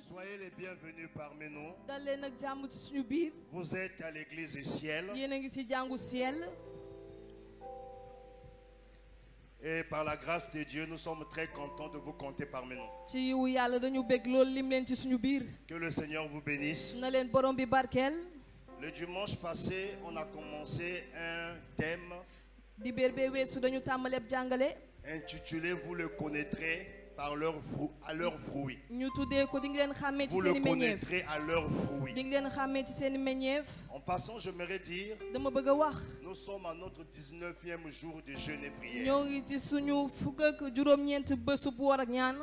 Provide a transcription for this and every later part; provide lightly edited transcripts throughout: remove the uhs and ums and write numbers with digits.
Soyez les bienvenus parmi nous. dal leen ak jàmm ci suñu biir. Vous êtes à l'église du ciel. yéen a ngi ci jàngu ciel. Et par la grâce de Dieu, nous sommes très contents de vous compter parmi nous. ci yiwu yàlla dañu bég loolu lim leen ci suñu biir. Que le Seigneur vous bénisse. na leen borom bi barkeel. Le dimanche passé, on a commencé un thème dibéer bee weesu dañu tàmbaleeb jàngale. intitulé Vous le connaîtrez par à leurs fruits. ñu tuddee ko di nga leen xàmmee ci Vous le seen i meññeef. connaîtrez à leurs fruits. di nga leen xàmmee ci seen i meññeef. En passant, j'aimerais dire, dama bëgg a wax. nous sommes à notre 19e jour de jeûne et prière. ñoo ngi ci suñu fukk ak juróom-ñeent bésub woor ak ñaan.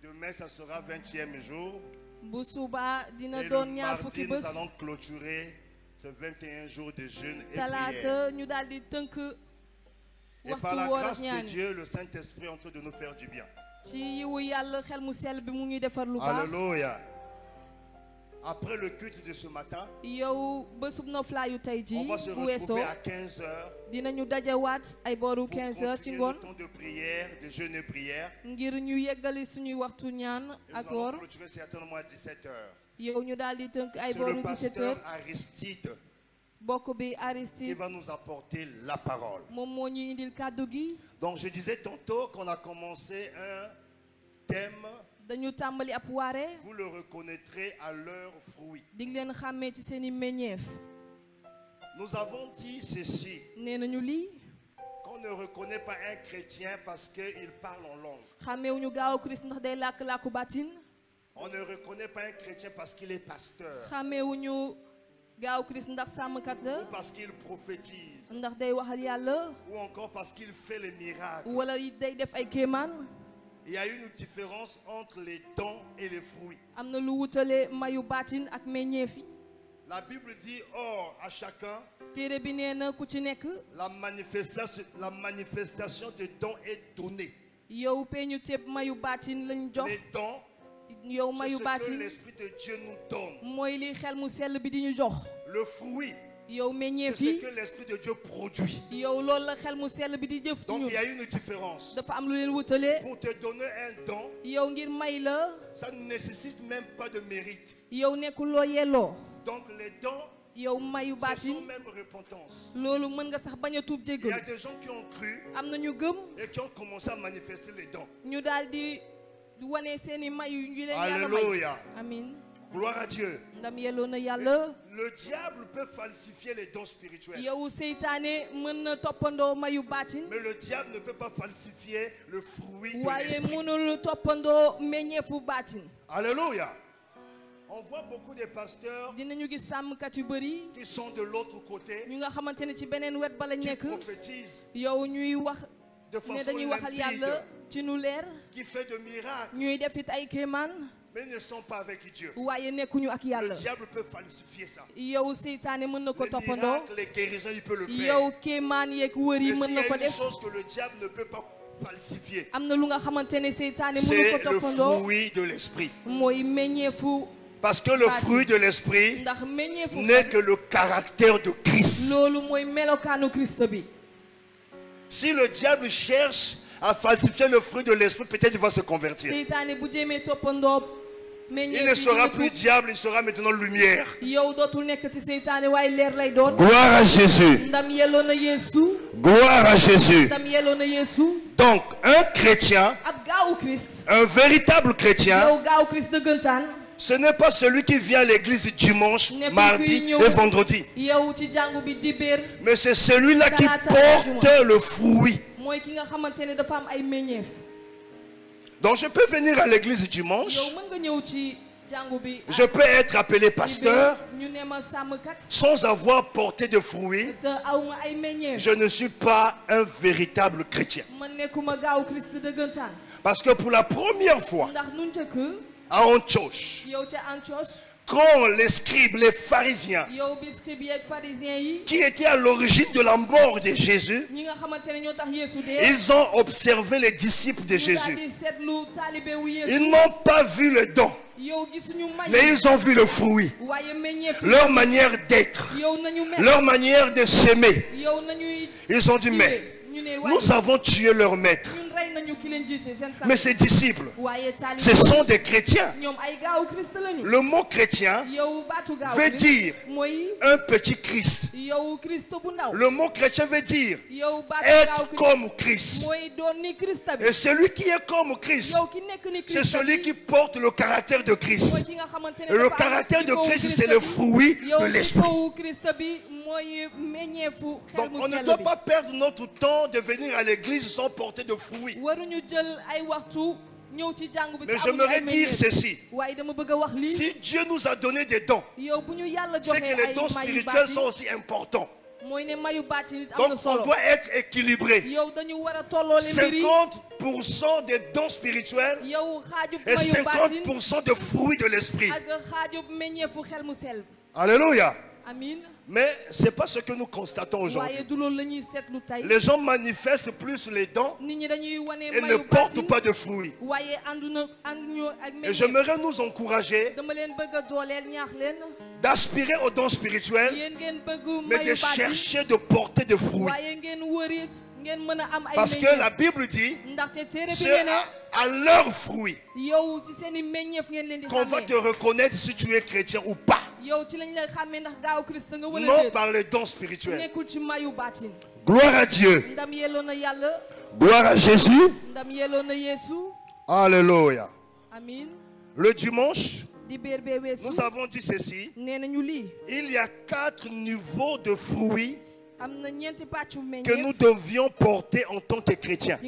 Demain, ça sera 20e jour. bu subaa dina Et doon le ñaar fukki mardi, nous bés. allons clôturer ce 21 jours de jeûne et prière. talaata ñu daal di tënk Et par waxtu la woor ak grâce de ñaan. Dieu, le Saint-Esprit est en train de nous faire du bien. ci yiwu yàlla xel mu sell bi mu ñuy defar lu baax. Alléluia. Après le culte de ce matin, yow bésub noflaayu tey ji on va se bu weesoo retrouver à 15 heures dinañu dajawaat ay booru pour 15 heures ci continuer ngoon le temps de prière, de jeûne et prière. ngir ñu yeggali suñuy waxtu ñaan Et ak nous allons woor. clôturer certainement à 17 heures. yow ñu daal di tënk ay C'est booru le 17 pasteur heures Aristide bokk bi qui Aristide va nous apporter la parole. moom moo ñuy indil kàddu gi. Donc je disais tantôt qu'on a commencé un thème, dañu tàmbali ab waare. vous le reconnaîtrez à leurs fruits. di nga leen xàmmee ci seen i meññeef. Nous avons dit ceci, nee nañu lii qu'on ne reconnaît pas un chrétien parce qu'il parle en langue. xàmmeewuñu gaaw Christ ndax day làkk-làkku bàttin. On ne reconnaît pas un chrétien parce qu'il est pasteur xàmmeewuñu gaaw Christ ndax sàmmkat la. ou parce qu'il prophétise ndax day waxal yàlla. ou encore parce qu'il fait les miracles. wala day def ay kéemaan. Il y a une différence entre les dons et les fruits. am na lu wutale mayu baatin ak meññeef yi. La Bible dit, or, à chacun, téere bi nee na ku ci nekk. la manifestation de dons est donnée. yow peñu ceeb mayu baatin lañ jox. Les dons, yow c'est mayu ce que baatin l'Esprit de Dieu nous donne. mooy li xel mu sell bi di ñu jox. Le fruit, yow c'est meññeef ce yi. que l'Esprit de Dieu produit. yow loolu la xel mu sell bi di jëf ci Donc ñun. il y a une différence. dafa am lu leen wutale. Pour te donner un don, yow ngir may la. ça ne nécessite même pas de mérite. yow nekkuloo yelloo. Donc les dons, yow mayu ce baatin. sont même repentance. loolu mën nga sax bañ a tuub Il y a jéggal. des gens qui ont cru am na ñu gëm. et qui ont commencé à manifester les dons. ñu daal di wane seeni mayu yu leen yàlla may. Alléluia. amin Gloire à Dieu. ndam yelloo na yàlla. Le diable peut falsifier les dons spirituels. yow seytaane mën na toppandoo mayu baatin. Mais le diable ne peut pas falsifier le fruit de waaye l'esprit. mënul toppandoo meññeefu baatin. Alléluia. On voit beaucoup de pasteurs dinañu gis sàmmkat yu bëri. qui sont de l'autre côté, ñu nga xamante ne ci beneen wet ba lañ qui nekk. prophétisent yow ñuy wax de ne façon dañuy waxal yàlla limpide, ci nu leer. qui fait de miracles, ñuy def it ay kéemaan. mais ne sont pas avec Dieu. waaye nekkuñu ak Le yàlla. diable peut falsifier ça. yow seytaane mën na ko Les toppandoo. miracles, les guérisons, il peut le faire. yow kéemaan yeeg wër yi Mais mën s'il y na a ko une def. chose que le diable ne peut pas falsifier, am na lu nga xamante ne seytaane mënu c'est ko le toppandoo. fruit de l'esprit. mooy meññeefu. Parce que le fruit de l'esprit ndax meññeefu. n'est que le caractère de Christ. loolu mooy melokaanu Christ bi. Si le diable cherche à falsifier le fruit de l'esprit, peut-être il va se convertir. seytaane bu jéemee toppandoo. Il meññeef ne yi sera dina plus tuub. diable, il sera maintenant lumière. yow dootul nekk ci seytaane waaye leer lay doon. Gloire à Jésus. ndam yelloo na Yeesu. Gloire à Jésus. ndam yelloo na Yeesu. Donc, un chrétien, ab gaawu Christ. un véritable chrétien, yow gaawu Christ dëggantaan. ce n'est pas celui qui vient à l'église dimanche, Nekkul mardi kuy ñëw. et vendredi. yow ci jàngu bi dibéer. Mais c'est celui-là qui porte le fruit. mooy ki nga xamante ne dafa am ay meññeef. Donc, je peux venir à l'église yow dimanche, mën nga ñëw ci jàngu bi. je peux être appelé pasteur, ñu ne ma sàmmkat. sans avoir porté de fruits. te aw ma ay meññeef. Je ne suis pas un véritable chrétien. man nekkuma gaawu Christ dëggantaan. Parce que pour la première fois, ndax nu njëkk. à Antioche, yow ca Antioche. quand les scribes, les pharisiens, yow bi scribe yeeg pharisiens yi. qui étaient à l'origine de la mort de Jésus, ñi nga xamante ne ñoo tax Yeesu dee. ils ont observé les disciples de ñu daal Jésus. di seetlu taalibe wu Yeesu. Ils n'ont pas vu le don, yow gisuñu may. mais ils ont vu le fruit, waaye meññeef. leur manière d'être, yow nañu mel. leur manière de s'aimer. yow nañuy. Ils ont dit, mais ñu ne waaye nous avons tué leur maître. ñun rey nañu Mais ses disciples, ce sont des chrétiens. Le mot chrétien veut dire un petit Christ. Le mot chrétien veut dire être comme Christ. Et celui qui est comme Christ, c'est celui qui porte le caractère de Christ. Et le caractère de Christ, c'est le fruit de l'esprit. Donc on ne doit pas perdre notre temps de venir à l'église sans porter de fruits. Mais j'aimerais dire ceci. Si Dieu nous a donné des dons, c'est que les dons spirituels sont aussi importants. Donc on doit être équilibré. 50% des dons spirituels et 50% de fruits de l'esprit. Alléluia. Mais ce n'est pas ce que nous constatons aujourd'hui. Les gens manifestent plus les dons et ne portent pas de fruits. Et j'aimerais nous encourager d'aspirer aux dons spirituels, mais de chercher de porter des fruits. Parce que la Bible dit, c'est à leurs fruits qu'on va te reconnaître si tu es chrétien ou pas. Non par les dons spirituels. Gloire à Dieu. Gloire à Jésus. Alléluia. Le dimanche, nous avons dit ceci. Il y a 4 niveaux de fruits que nous devions porter en tant que chrétiens. 4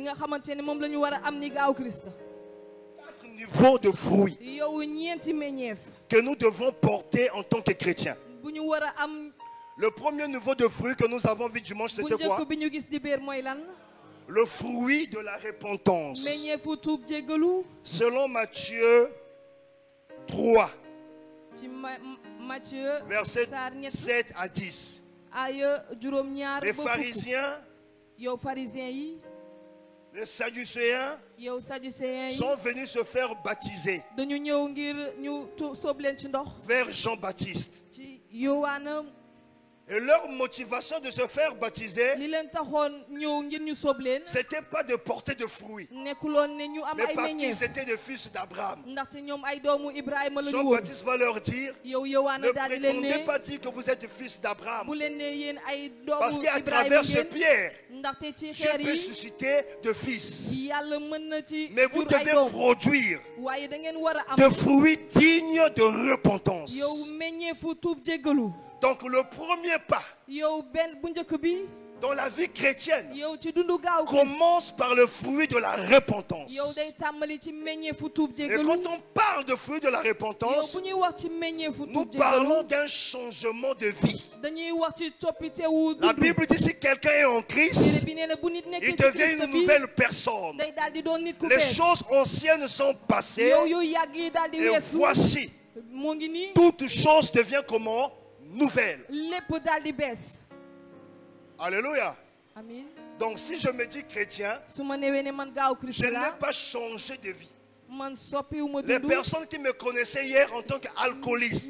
niveaux de fruits que nous devons porter en tant que chrétiens. Le premier niveau de fruits que nous avons vu dimanche, c'était quoi? Le fruit de la repentance. Selon Matthieu 3, versets 7 à 10. Les pharisiens, les sadducéens sont venus se faire baptiser vers Jean-Baptiste. Et leur motivation de se faire baptiser, c'était pas de porter de fruits, mais parce qu'ils étaient des fils d'Abraham. Jean-Baptiste va leur dire, ne prétendez pas dire que vous êtes fils d'Abraham, parce qu'à travers ce pierre, je peux susciter de fils. Mais vous devez produire de fruits dignes de repentance. Donc le premier pas dans la vie chrétienne commence par le fruit de la repentance. Et quand on parle de fruit de la repentance, nous parlons d'un changement de vie. La Bible dit si quelqu'un est en Christ, il devient une nouvelle personne. Les choses anciennes sont passées et voici, toute chose devient comment? Nouvelle. Alléluia. Donc si je me dis chrétien, je n'ai pas changé de vie. Les personnes qui me connaissaient hier en tant qu'alcooliste,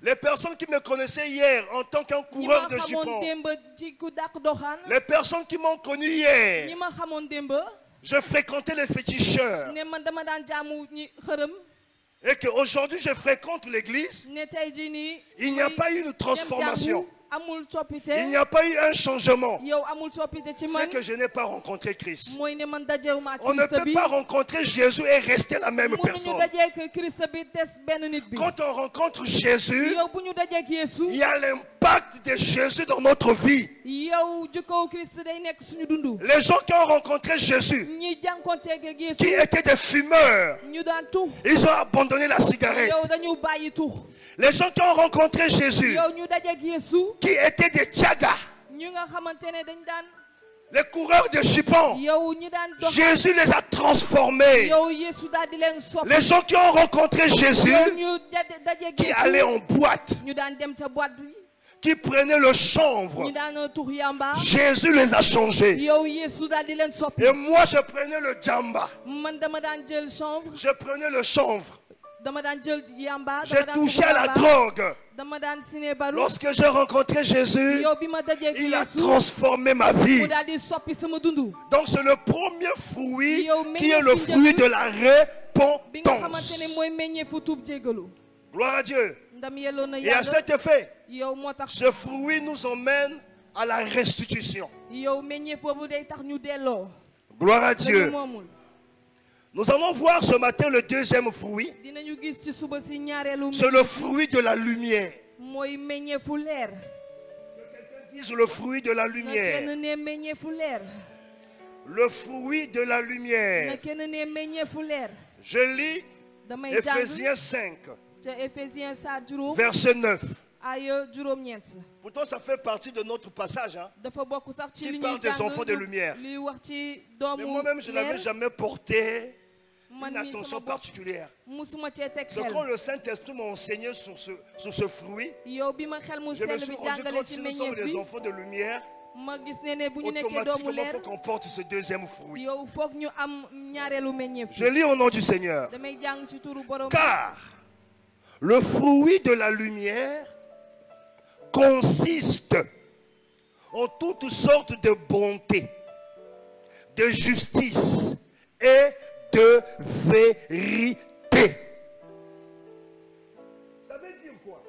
les personnes qui me connaissaient hier en tant qu'un coureur de jupons, les personnes qui m'ont connu hier, je fréquentais les féticheurs. Et qu'aujourd'hui je fréquente l'église, il n'y a pas eu une transformation. Il n'y a pas eu un changement. C'est que je n'ai pas rencontré Christ. On ne peut pas rencontrer Jésus et rester la même personne. Quand on rencontre Jésus, il y a l'impact de Jésus dans notre vie. Les gens qui ont rencontré Jésus, qui étaient des fumeurs, ils ont abandonné la cigarette. Les gens qui ont rencontré Jésus, qui étaient des tchagas, les coureurs de jupons, Jésus les a transformés. Les gens qui ont rencontré Jésus, qui allaient en boîte, qui prenaient le chanvre, Jésus les a changés. Et moi je prenais le djamba, je prenais le chanvre. J'ai touché à la drogue. Lorsque j'ai rencontré Jésus, il a transformé ma vie. Donc c'est le premier fruit qui est le fruit de la repentance. Gloire à Dieu. Et à cet effet, ce fruit nous emmène à la restitution. Gloire à Dieu. Nous allons voir ce matin le deuxième fruit. C'est le fruit de la lumière. Que quelqu'un dise le fruit de la lumière. Le fruit de la lumière. Je lis Éphésiens 5, verset 9. Pourtant, ça fait partie de notre passage, hein, qui parle des enfants de lumière. Mais moi-même, je n'avais jamais porté une attention particulière. C'est quand le Saint-Esprit m'a enseigné sur ce fruit, je me suis rendu compte que si nous sommes les enfants de lumière, automatiquement, il faut qu'on porte ce deuxième fruit. Je lis au nom du Seigneur. Car le fruit de la lumière consiste en toutes sortes de bonté, de justice et de vérité. Ça veut dire quoi?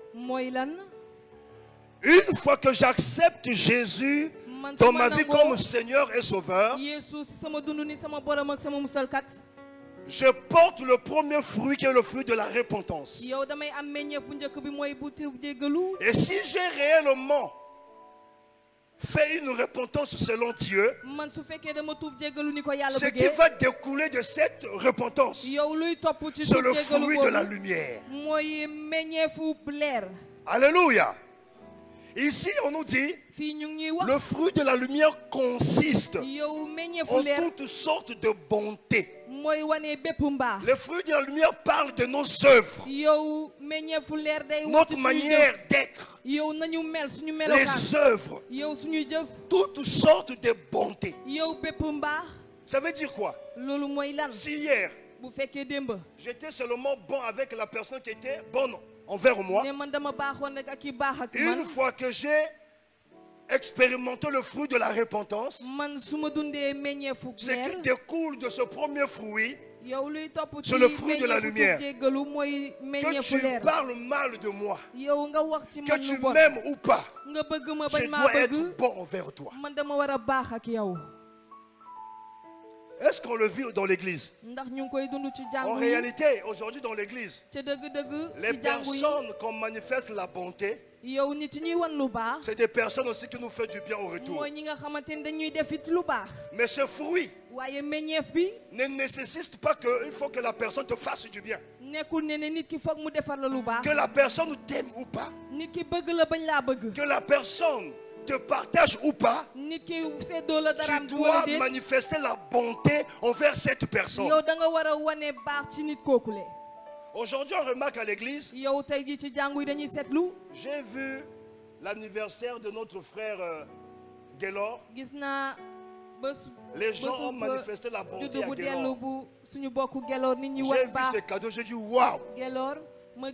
Une fois que j'accepte Jésus dans ma vie comme Seigneur et Sauveur, je porte le premier fruit qui est le fruit de la repentance. Et si j'ai réellement fait une repentance selon Dieu, ce qui va découler de cette repentance, c'est le fruit de la lumière. Alléluia. Ici, on nous dit, le fruit de la lumière consiste en toutes sortes de bonté. Le fruit de la lumière parle de nos œuvres, notre manière d'être, les œuvres, toutes sortes de bonté. Ça veut dire quoi? Si hier, j'étais seulement bon avec la personne qui était bonne envers moi, une fois que j'ai expérimenté le fruit de la repentance, ce qui découle de ce premier fruit, c'est le fruit de la lumière. Que tu parles mal de moi, que tu m'aimes ou pas, je dois être bon envers toi. Est-ce qu'on le vit dans l'église? En réalité, aujourd'hui dans l'église, les personnes qu'on manifeste la bonté, c'est des personnes aussi qui nous font du bien au retour. Mais ce fruit ne nécessite pas qu'il faut que la personne te fasse du bien. Que la personne t'aime ou pas, que la personne te partage ou pas, tu dois manifester la bonté envers cette personne. Aujourd'hui, on remarque à l'église, j'ai vu l'anniversaire de notre frère Gaylor. Les gens ont manifesté la bonté à Gaylor. J'ai vu ces cadeaux, j'ai dit waouh. Mais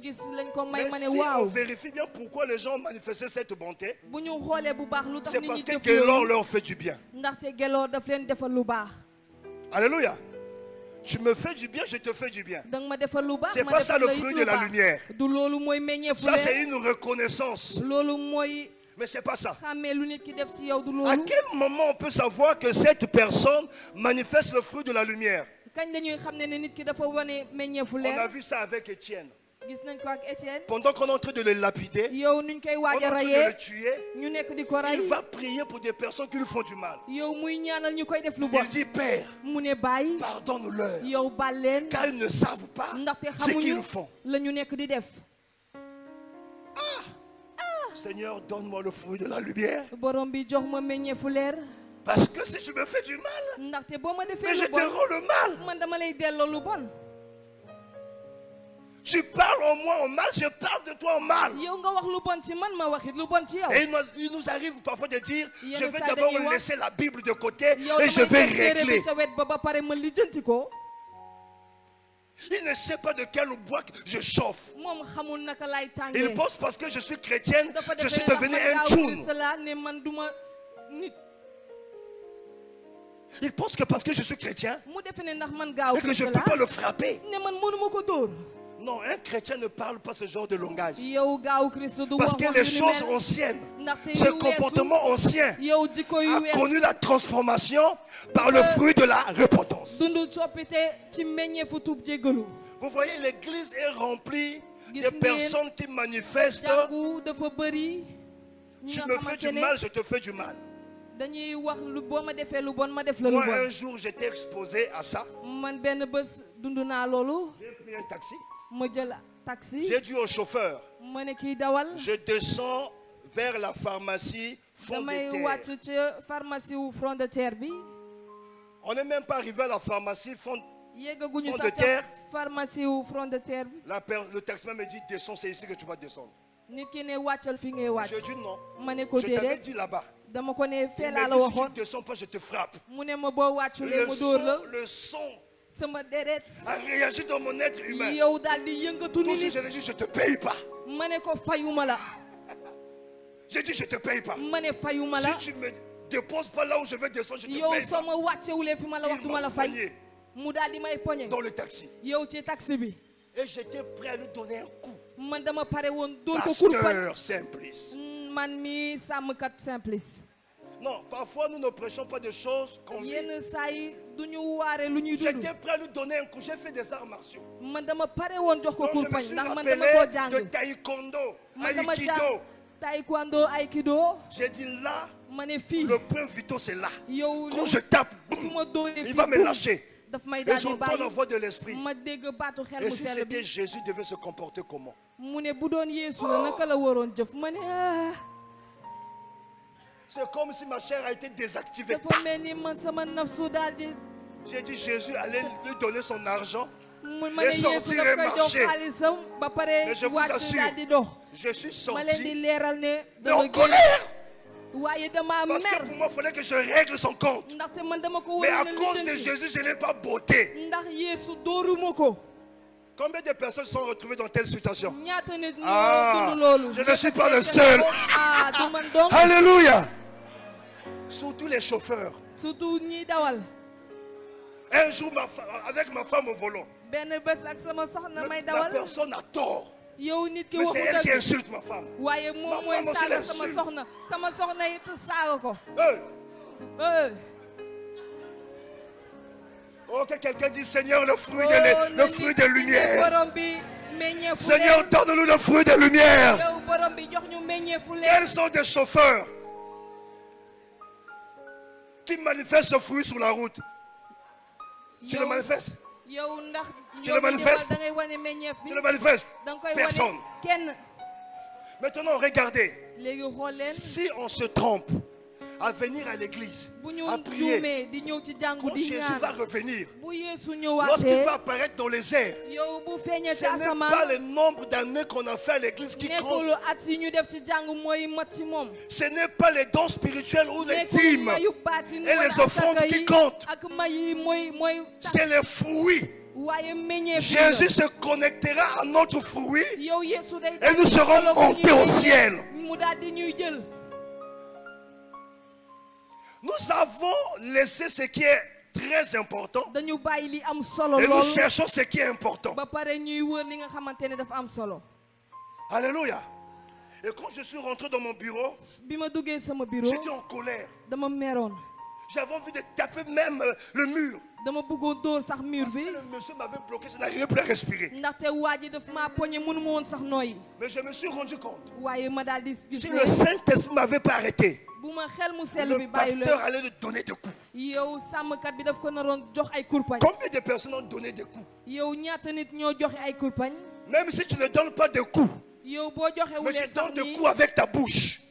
si on vérifie bien pourquoi les gens ont manifesté cette bonté, c'est parce que Gaylor leur fait du bien. Alléluia. Tu me fais du bien, je te fais du bien. C'est pas ça le fruit de la lumière. Ça c'est une reconnaissance. Mais c'est pas ça. À quel moment on peut savoir que cette personne manifeste le fruit de la lumière? On a vu ça avec Étienne. Pendant qu'on est en train de le lapider, on est en train de le tuer, il va prier pour des personnes qui lui font du mal. Il dit, Père, pardonne-leur, car ils ne savent pas ce qu'ils font. Seigneur, donne-moi le fruit de la lumière. Parce que si tu me fais du mal, mais je te rends le mal. Tu parles en moi en mal, je parle de toi en mal. Et il nous arrive parfois de dire, je vais d'abord laisser la Bible de côté et je vais régler. Il ne sait pas de quel bois je chauffe. Il pense parce que je suis chrétienne, je suis devenue un tchoun. Il pense que parce que je suis chrétien, et que je ne peux pas le frapper. Non, un chrétien ne parle pas ce genre de langage. Parce que les choses anciennes, ce comportement ancien a connu la transformation par le fruit de la repentance. Vous voyez, l'église est remplie de personnes qui manifestent. Tu me fais du mal, je te fais du mal. Moi, un jour, j'étais exposé à ça. J'ai pris un taxi. J'ai dit au chauffeur, je descends vers la pharmacie Front de Terre. On n'est même pas arrivé à la pharmacie Front de Terre. Le taximan me dit, descends, c'est ici que tu vas descendre. Je dis non. Je t'avais dit là-bas. Il m'a dit, si tu ne descends pas, je te frappe. Le son a réagi dans mon être humain. Tout de suite, j'ai dit, je ne te paye pas. J'ai dit, je ne te paye pas. Si tu ne me déposes pas là où je vais descendre, je ne te paye pas. Il m'a poigné dans le taxi. Et j'étais prêt à lui donner un coup. Pasteur Simplice. Non, parfois nous ne prêchons pas de choses qu'on vit. J'étais prêt à lui donner un coup. J'ai fait des arts martiaux. Donc je me suis rappelé de taekwondo, aikido. J'ai dit là, le point vital c'est là. Quand je tape, boum, il va me lâcher. Et j'entends la voix de l'esprit. Et si c'était Jésus, devait se comporter comment? C'est comme si ma chair a été désactivée. J'ai dit Jésus allait lui donner son argent et sortir et marcher. Mais je vous assure, je suis sorti mais en colère. Parce que pour moi, il fallait que je règle son compte. Mais à cause de Jésus, je n'ai pas botté. Combien de personnes sont retrouvées dans telle situation? Je ne suis pas le seul. Alléluia. Surtout les chauffeurs. Un jour, avec ma femme au volant, la personne a tort. Mais c'est elle qui insulte ma femme. Ma femme aussi l'insulte. Oh, que quelqu'un dise Seigneur, le fruit de lumière. Seigneur, donne-nous le fruit de lumière. Quels sont des chauffeurs qui manifestent ce fruit sur la route? Tu le manifestes? Tu le manifestes? Tu le manifestes? Personne. Maintenant, regardez. Si on se trompe à venir à l'église, à prier, quand Jésus va revenir, lorsqu'il va apparaître dans les airs, ce n'est pas le nombre d'années qu'on a fait à l'église qui compte. Ce n'est pas les dons spirituels ou les dîmes et les offrandes qui comptent. C'est les fruits. Jésus se connectera à notre fruit et nous serons montés au ciel. Nous avons laissé ce qui est très important et nous cherchons ce qui est important. Alléluia. Et quand je suis rentré dans mon bureau, j'étais en colère. J'avais envie de taper même le mur. Parce que le monsieur m'avait bloqué, je n'arrivais plus à respirer. Mais je me suis rendu compte, si le Saint-Esprit ne m'avait pas arrêté, le pasteur allait lui donner des coups. Combien de personnes ont donné des coups? Même si tu ne donnes pas de coups, mais tu donnes des coups avec ta bouche.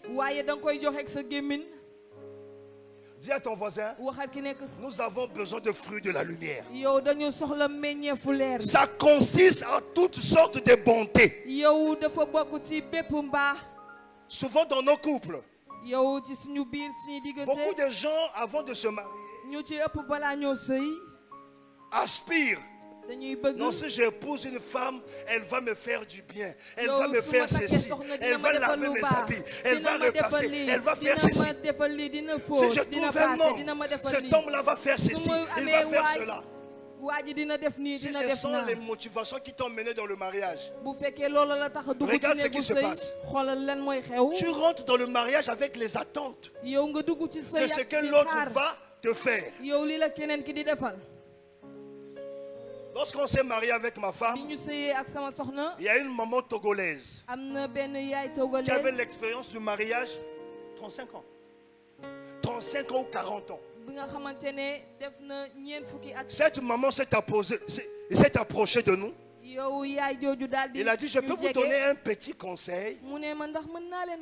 Dis à ton voisin, nous avons besoin de fruits de la lumière. Ça consiste en toutes sortes de bontés. Souvent dans nos couples, beaucoup de gens avant de se marier aspirent Non, si j'épouse une femme, elle va me faire du bien. Elle va me faire ceci. Elle va laver mes habits. Elle va repasser. Elle va faire ceci. Si je trouve un homme, cet homme-là va faire ceci. Il va faire cela. Si ce sont les motivations qui t'ont mené dans le mariage, regarde ce qui se passe. Tu rentres dans le mariage avec les attentes de ce que l'autre va te faire. Lorsqu'on s'est marié avec ma femme, il y a une maman togolaise qui avait l'expérience du mariage 35 ans. 35 ans ou 40 ans. Cette maman s'est approchée de nous. Il a dit, je peux vous donner un petit conseil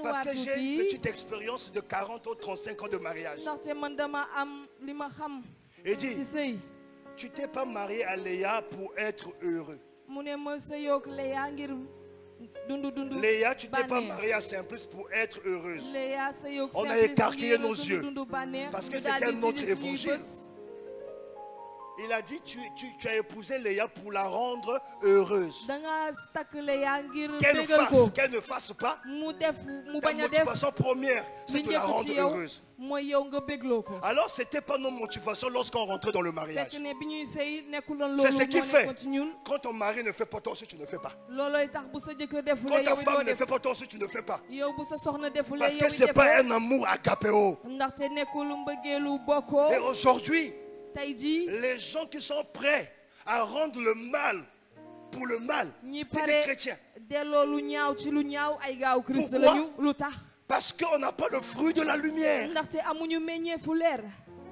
parce que j'ai une petite expérience de 40 ou 35 ans de mariage. Il dit, tu t'es pas marié à Léa pour être heureux. Léa, tu t'es pas mariée à Simplice pour être heureuse. On a écarquillé nos yeux parce que c'était un autre évangile. Il a dit, tu as épousé Léa pour la rendre heureuse. Qu'elle ne fasse pas. Ta motivation première, c'est de la rendre heureuse. Alors, ce n'était pas nos motivations lorsqu'on rentrait dans le mariage. C'est ce qui fait. Quand ton mari ne fait pas, toi aussi tu ne fais pas. Quand ta femme ne fait pas, toi aussi tu ne fais pas. Parce que ce n'est pas un amour agapéo. Et aujourd'hui, les gens qui sont prêts à rendre le mal pour le mal, c'est des chrétiens. Pourquoi? Parce qu'on n'a pas le fruit de la lumière.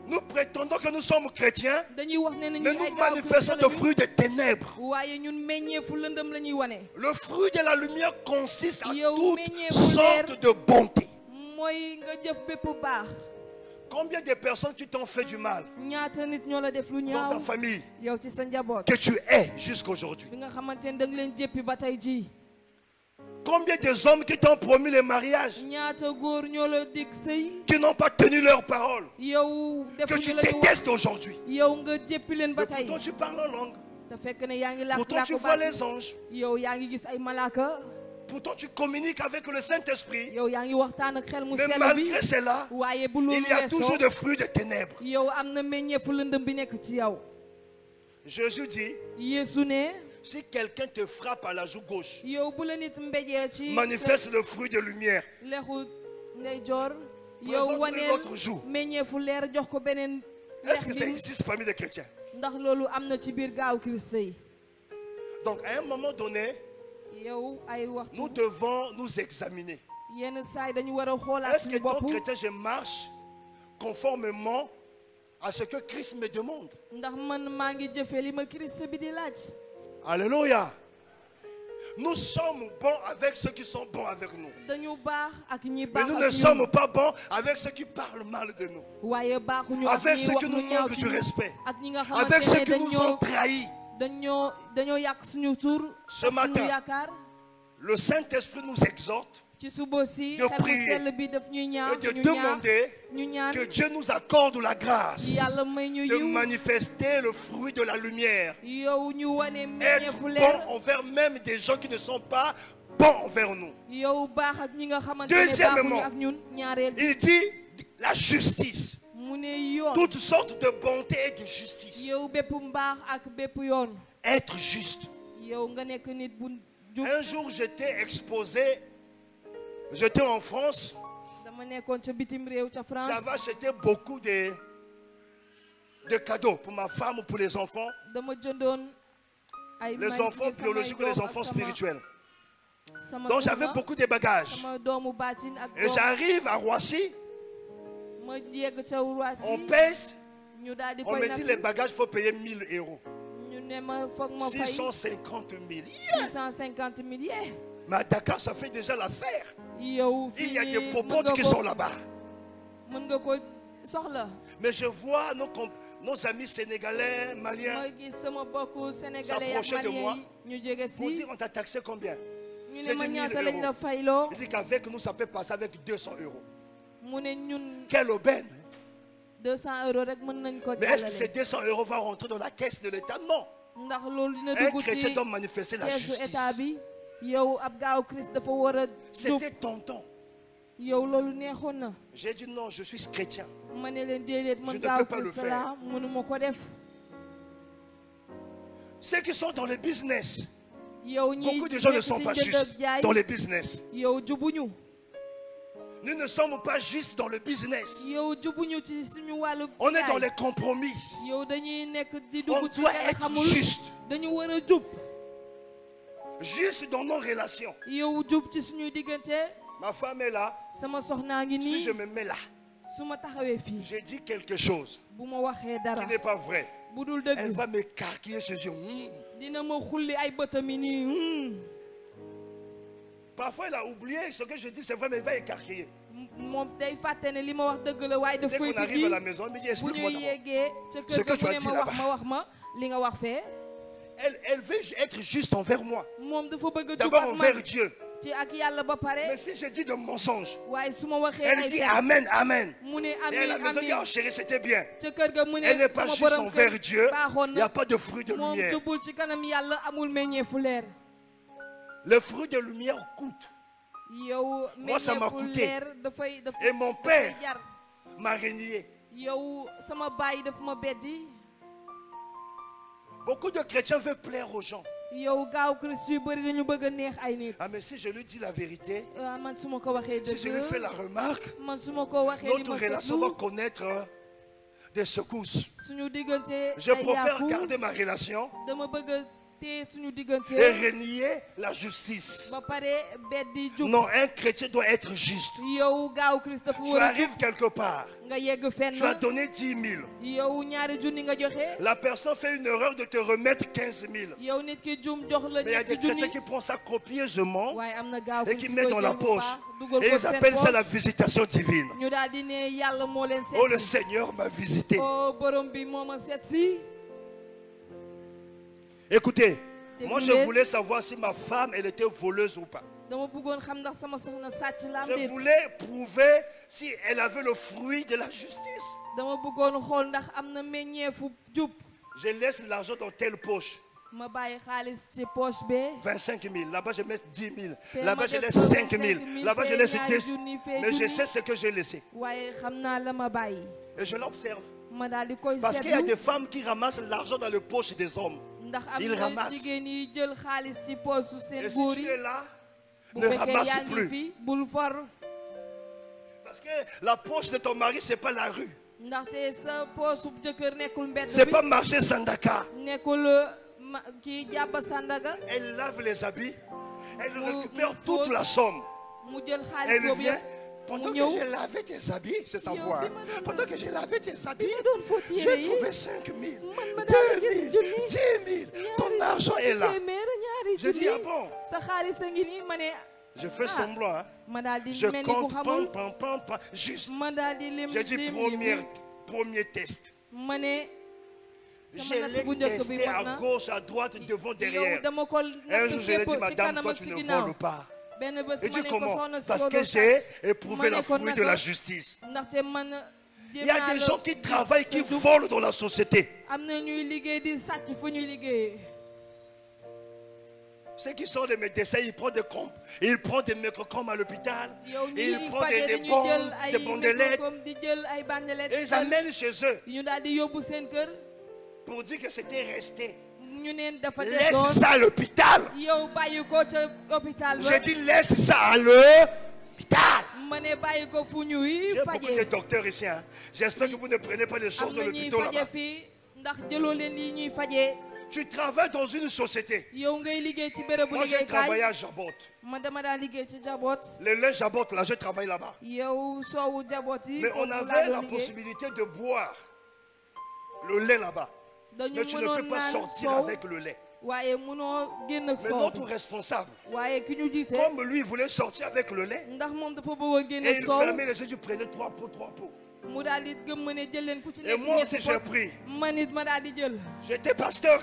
Nous prétendons que nous sommes chrétiens, mais nous manifestons le fruit des ténèbres. Le fruit de la lumière consiste à toutes sortes de bonté. Combien de personnes qui t'ont fait du mal dans ta famille que tu es jusqu'aujourd'hui? Combien des hommes qui t'ont promis le mariage qui n'ont pas tenu leur parole, que tu détestes aujourd'hui? Pourtant tu parles en langue. Pourtant tu vois les anges. Pourtant tu communiques avec le Saint-Esprit. Mais malgré cela, il y a toujours des fruits de ténèbres. Jésus dit, si quelqu'un te frappe à la joue gauche, manifeste le fruit de lumière. Présente-lui l'autre joue. Est-ce que ça existe parmi les chrétiens? Donc à un moment donné, nous devons nous examiner. Est-ce que ton chrétien, je marche conformément à ce que Christ me demande? Alléluia. Nous sommes bons avec ceux qui sont bons avec nous. Mais nous ne sommes pas bons avec ceux qui parlent mal de nous. Avec ceux qui nous manquent du respect. Avec ceux qui nous ont trahis. Ce matin, le Saint-Esprit nous exhorte de prier et de demander que Dieu nous accorde la grâce de manifester le fruit de la lumière. Être bon envers même des gens qui ne sont pas bons envers nous. Deuxièmement, il dit la justice. Toutes sortes de bonté et de justice. Être juste. Un jour j'étais exposé. J'étais en France. J'avais acheté beaucoup de cadeaux pour ma femme ou pour les enfants. Les enfants biologiques ou les enfants spirituels. Donc j'avais beaucoup de bagages. Et j'arrive à Roissy. On pèse. On me dit les bagages, il faut payer 1000 €. 650 000. Yeah. Mais à Dakar, ça fait déjà l'affaire. Il y a des popotes qui sont là-bas. Mais je vois nos amis sénégalais, maliens s'approcher de moi pour dire on t'a taxé combien? J'ai dit 1000 €. Il dit qu'avec nous, ça peut passer avec 200 €. Quelle aubaine! 200 €. Mais est-ce que ces 200 € vont rentrer dans la caisse de l'État? Non. Un chrétien doit manifester la justice. C'était tentant. J'ai dit non, je suis chrétien. Je ne peux pas le faire. Ceux qui sont dans le business, beaucoup de gens ne sont pas justes dans le business. Nous ne sommes pas justes dans le business. On est dans les compromis. On doit être juste. Juste dans nos relations. Ma femme est là. Si je me mets là, j'ai dit quelque chose qui n'est pas vrai. Elle va m'écarquiller ses yeux. Parfois, elle a oublié ce que je dis, c'est vrai, mais elle va écarquiller. Dès qu'on arrive à la maison, elle me dit, explique-moi ce que tu as dit là-bas. Elle veut être juste envers moi. D'abord envers Dieu. Mais si je dis de mensonges, elle dit Amen, Amen. Et à la maison, elle dit, oh chérie, c'était bien. Elle n'est pas juste envers Dieu. Il n'y a pas de fruit de lumière. Le fruit de lumière coûte. Moi, ça m'a coûté. Et mon père m'a renié. Beaucoup de chrétiens veulent plaire aux gens. Ah, mais si je lui dis la vérité, si je lui fais la remarque, notre relation va connaître des secousses. Je préfère garder ma relation et renier la justice. Non, un chrétien doit être juste. Tu arrives quelque part, tu as donné 10 000. La personne fait une erreur de te remettre 15 000. Mais il y a des chrétiens qui prennent ça copieusement et qui mettent dans la poche. Et ils appellent ça la visitation divine. Oh, le Seigneur m'a visité. Écoutez, moi je voulais savoir si ma femme elle était voleuse ou pas. Je voulais prouver si elle avait le fruit de la justice. Je laisse l'argent dans telle poche. 25 000. Là-bas je mets 10 000. Là-bas je laisse 5 000. Là-bas je laisse 10 000. Mais je sais ce que j'ai laissé. Et je l'observe. Parce qu'il y a des femmes qui ramassent l'argent dans les poches des hommes. Ils ramassent. Et si tu es là, ne ramasse plus. Parce que la poche de ton mari, ce n'est pas la rue. Ce n'est pas marché Sandaka. Elle lave les habits. Elle récupère toute la somme. Elle vient. Pendant que j'ai lavé tes habits, c'est sa voix. Pendant que j'ai lavé tes habits, j'ai trouvé 5 000, 2 000, 10 000. Ton argent est là. Je dis, ah bon? Je fais semblant. Hein? Je compte, pam. Juste. J'ai dit, premier test. Je l'ai testé à gauche, à droite, devant, derrière. Un jour, je lui ai dit, madame, toi, tu ne voles pas. Et dit comment? Parce que j'ai éprouvé la fruit de la justice. Il y a des gens qui travaillent, qui volent dans la société. Ceux qui sont des médecins, ils prennent des microcromes à l'hôpital. Ils prennent des bombes, des bandelettes. Et ils amènent chez eux. Pour dire que c'était resté. Laisse ça à l'hôpital. J'ai dit laisse ça à l'hôpital. J'ai beaucoup de docteurs ici. Hein. J'espère que vous ne prenez pas les choses de l'hôpital là-bas. Tu travailles dans une société. Moi j'ai travaillé à Jabot. Le lait Jabot là, je travaille là-bas. Mais on avait la possibilité de boire le lait là-bas. Mais tu ne peux pas sortir avec le lait. Mais notre responsable, comme lui il voulait sortir avec le lait, et il fermait les yeux, tu prenais 3 pots. Et moi aussi j'ai pris. J'étais pasteur.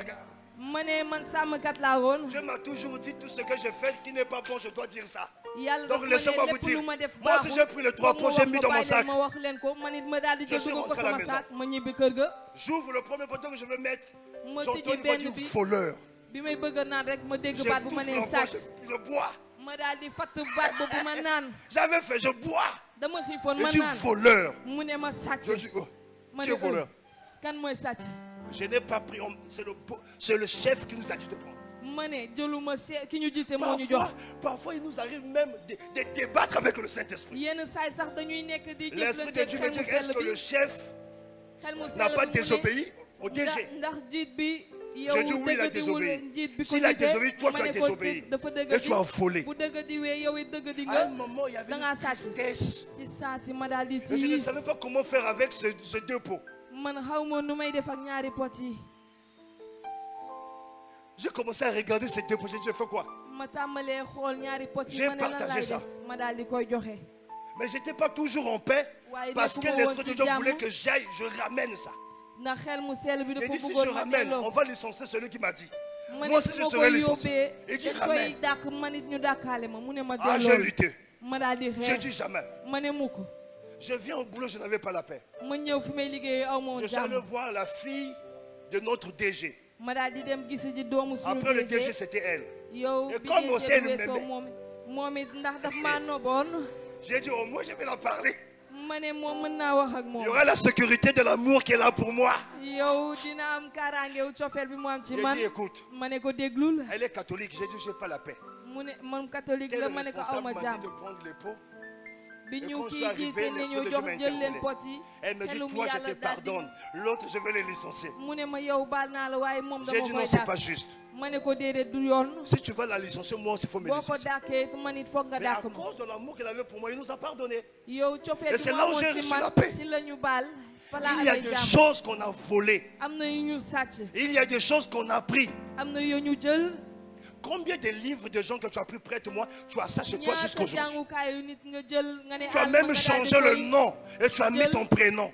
Je m'ai toujours dit tout ce que je fais qui n'est pas bon, je dois dire ça. Donc laissez-moi vous dire. Moi aussi j'ai pris les 3 pots, j'ai mis dans mon sac. Je suis rentré à la maison. J'ouvre le premier poteau que je veux metêtre. J'entends une voix dire voleur. Je bois. J'avais fait, je bois. Je dis voleur. Je dis, oh, tu es voleur. Je n'ai pas pris, c'est le chef qui nous a dit de prendre. Parfois il nous arrive même de débattre avec le Saint-Esprit. L'Esprit de Dieu me dit, est-ce que le chef n'a pas désobéi au DG? Je dis oui, il a désobéi. S'il a désobéi, toi tu as désobéi. Et tu as volé. À un moment, il y avait une tristesse. Et je ne savais pas comment faire avec ces 2 pots. J'ai commencé à regarder ces 2 pots. J'ai dit, je fais quoi? J'ai partagé ça. Mais je n'étais pas toujours en paix parce que l'Esprit de Dieu voulait que j'aille, je ramène ça. Il dit, si je ramène, on va licencier celui qui m'a dit. Moi aussi je serai licencié. Il dit, ramène. Ah, j'ai lutté. Je dis jamais. Je viens au boulot, je n'avais pas la paix. Je suis allé voir la fille de notre DG. Après le DG, c'était elle. Et comme aussi elle m'aimait, j'ai dit, au moins je vais la parler. Il y aura la sécurité de l'amour qui est là pour moi. J'ai dit, écoute, elle est catholique. J'ai dit, je n'ai pas la paix. Quel responsable m'a dit de prendre les pots. Et quand je suis arrivé, l'Esprit de Dieu m'a interpellé. Elle me dit, toi je te pardonne. L'autre je vais les licencier. J'ai dit, non, c'est pas juste. Si tu vas la licencier, moi aussi il faut me licencier. Mais à cause de l'amour qu'il avait pour moi, il nous a pardonné. Et c'est là où j'ai reçu la paix. Il y a des choses qu'on a volées. Il y a des choses qu'on a prises. Combien de livres de gens que tu as pris près de moi, tu as ça chez toi jusqu'aujourd'hui. Tu as même changé le nom et tu as mis ton prénom.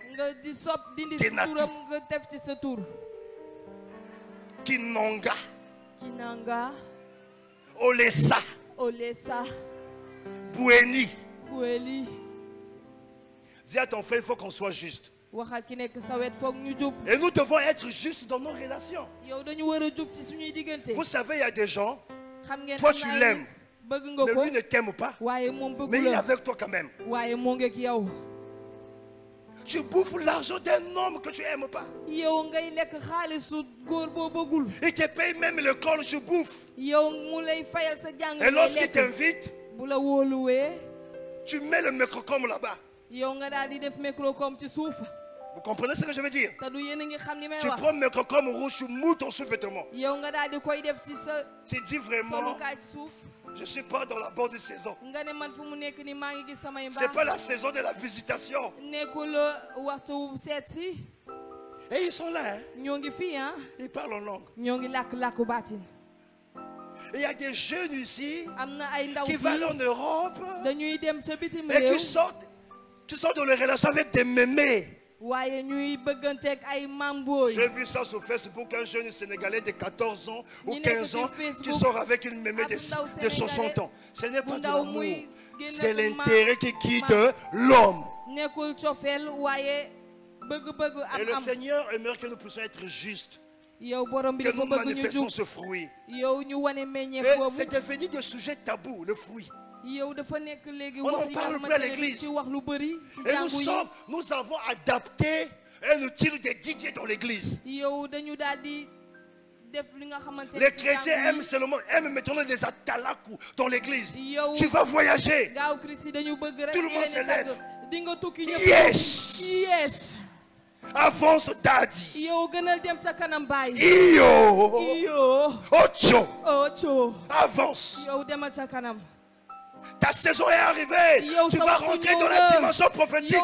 Kinonga. Olesa. Boueni. Dis à ton frère, il faut qu'on soit juste. Et nous devons être justes dans nos relations. Vous savez, il y a des gens, toi tu l'aimes, mais lui ne t'aime pas, mais il est avec toi quand même. Tu bouffes l'argent d'un homme que tu n'aimes pas. Il te paye même le corps, tu bouffes. Et lorsqu'il t'invite, tu mets le microcom là-bas. Vous comprenez ce que je veux dire? Tu prends le microcom rouge, tu moules ton sous-vêtement. Tu dis vraiment, je ne suis pas dans la bonne saison. Ce n'est pas la saison de la visitation. Et ils sont là. Hein? Ils parlent en langue. Et il y a des jeunes ici qui vont en Europe et qui sortent dans les relations avec des mémés. J'ai vu ça sur Facebook, un jeune Sénégalais de 14 ans ou 15 ans qui sort avec une mémé de 60 ans. Ce n'est pas de l'amour, c'est l'intérêt qui guide l'homme. Et le Seigneur aimerait que nous puissions être justes, que nous manifestons ce fruit. Et c'est devenu des sujets tabous, le fruit. On n'en parle plus à l'église. Et nous avons adapté un outil de DJ dans l'église. Les chrétiens aiment maintenant des atalakou dans l'église. Tu vas voyager. Tout le monde se lève. Yes. Avance daddy. Ocho. Avance. Ta saison est arrivée. Tu vas rentrer dans la dimension prophétique.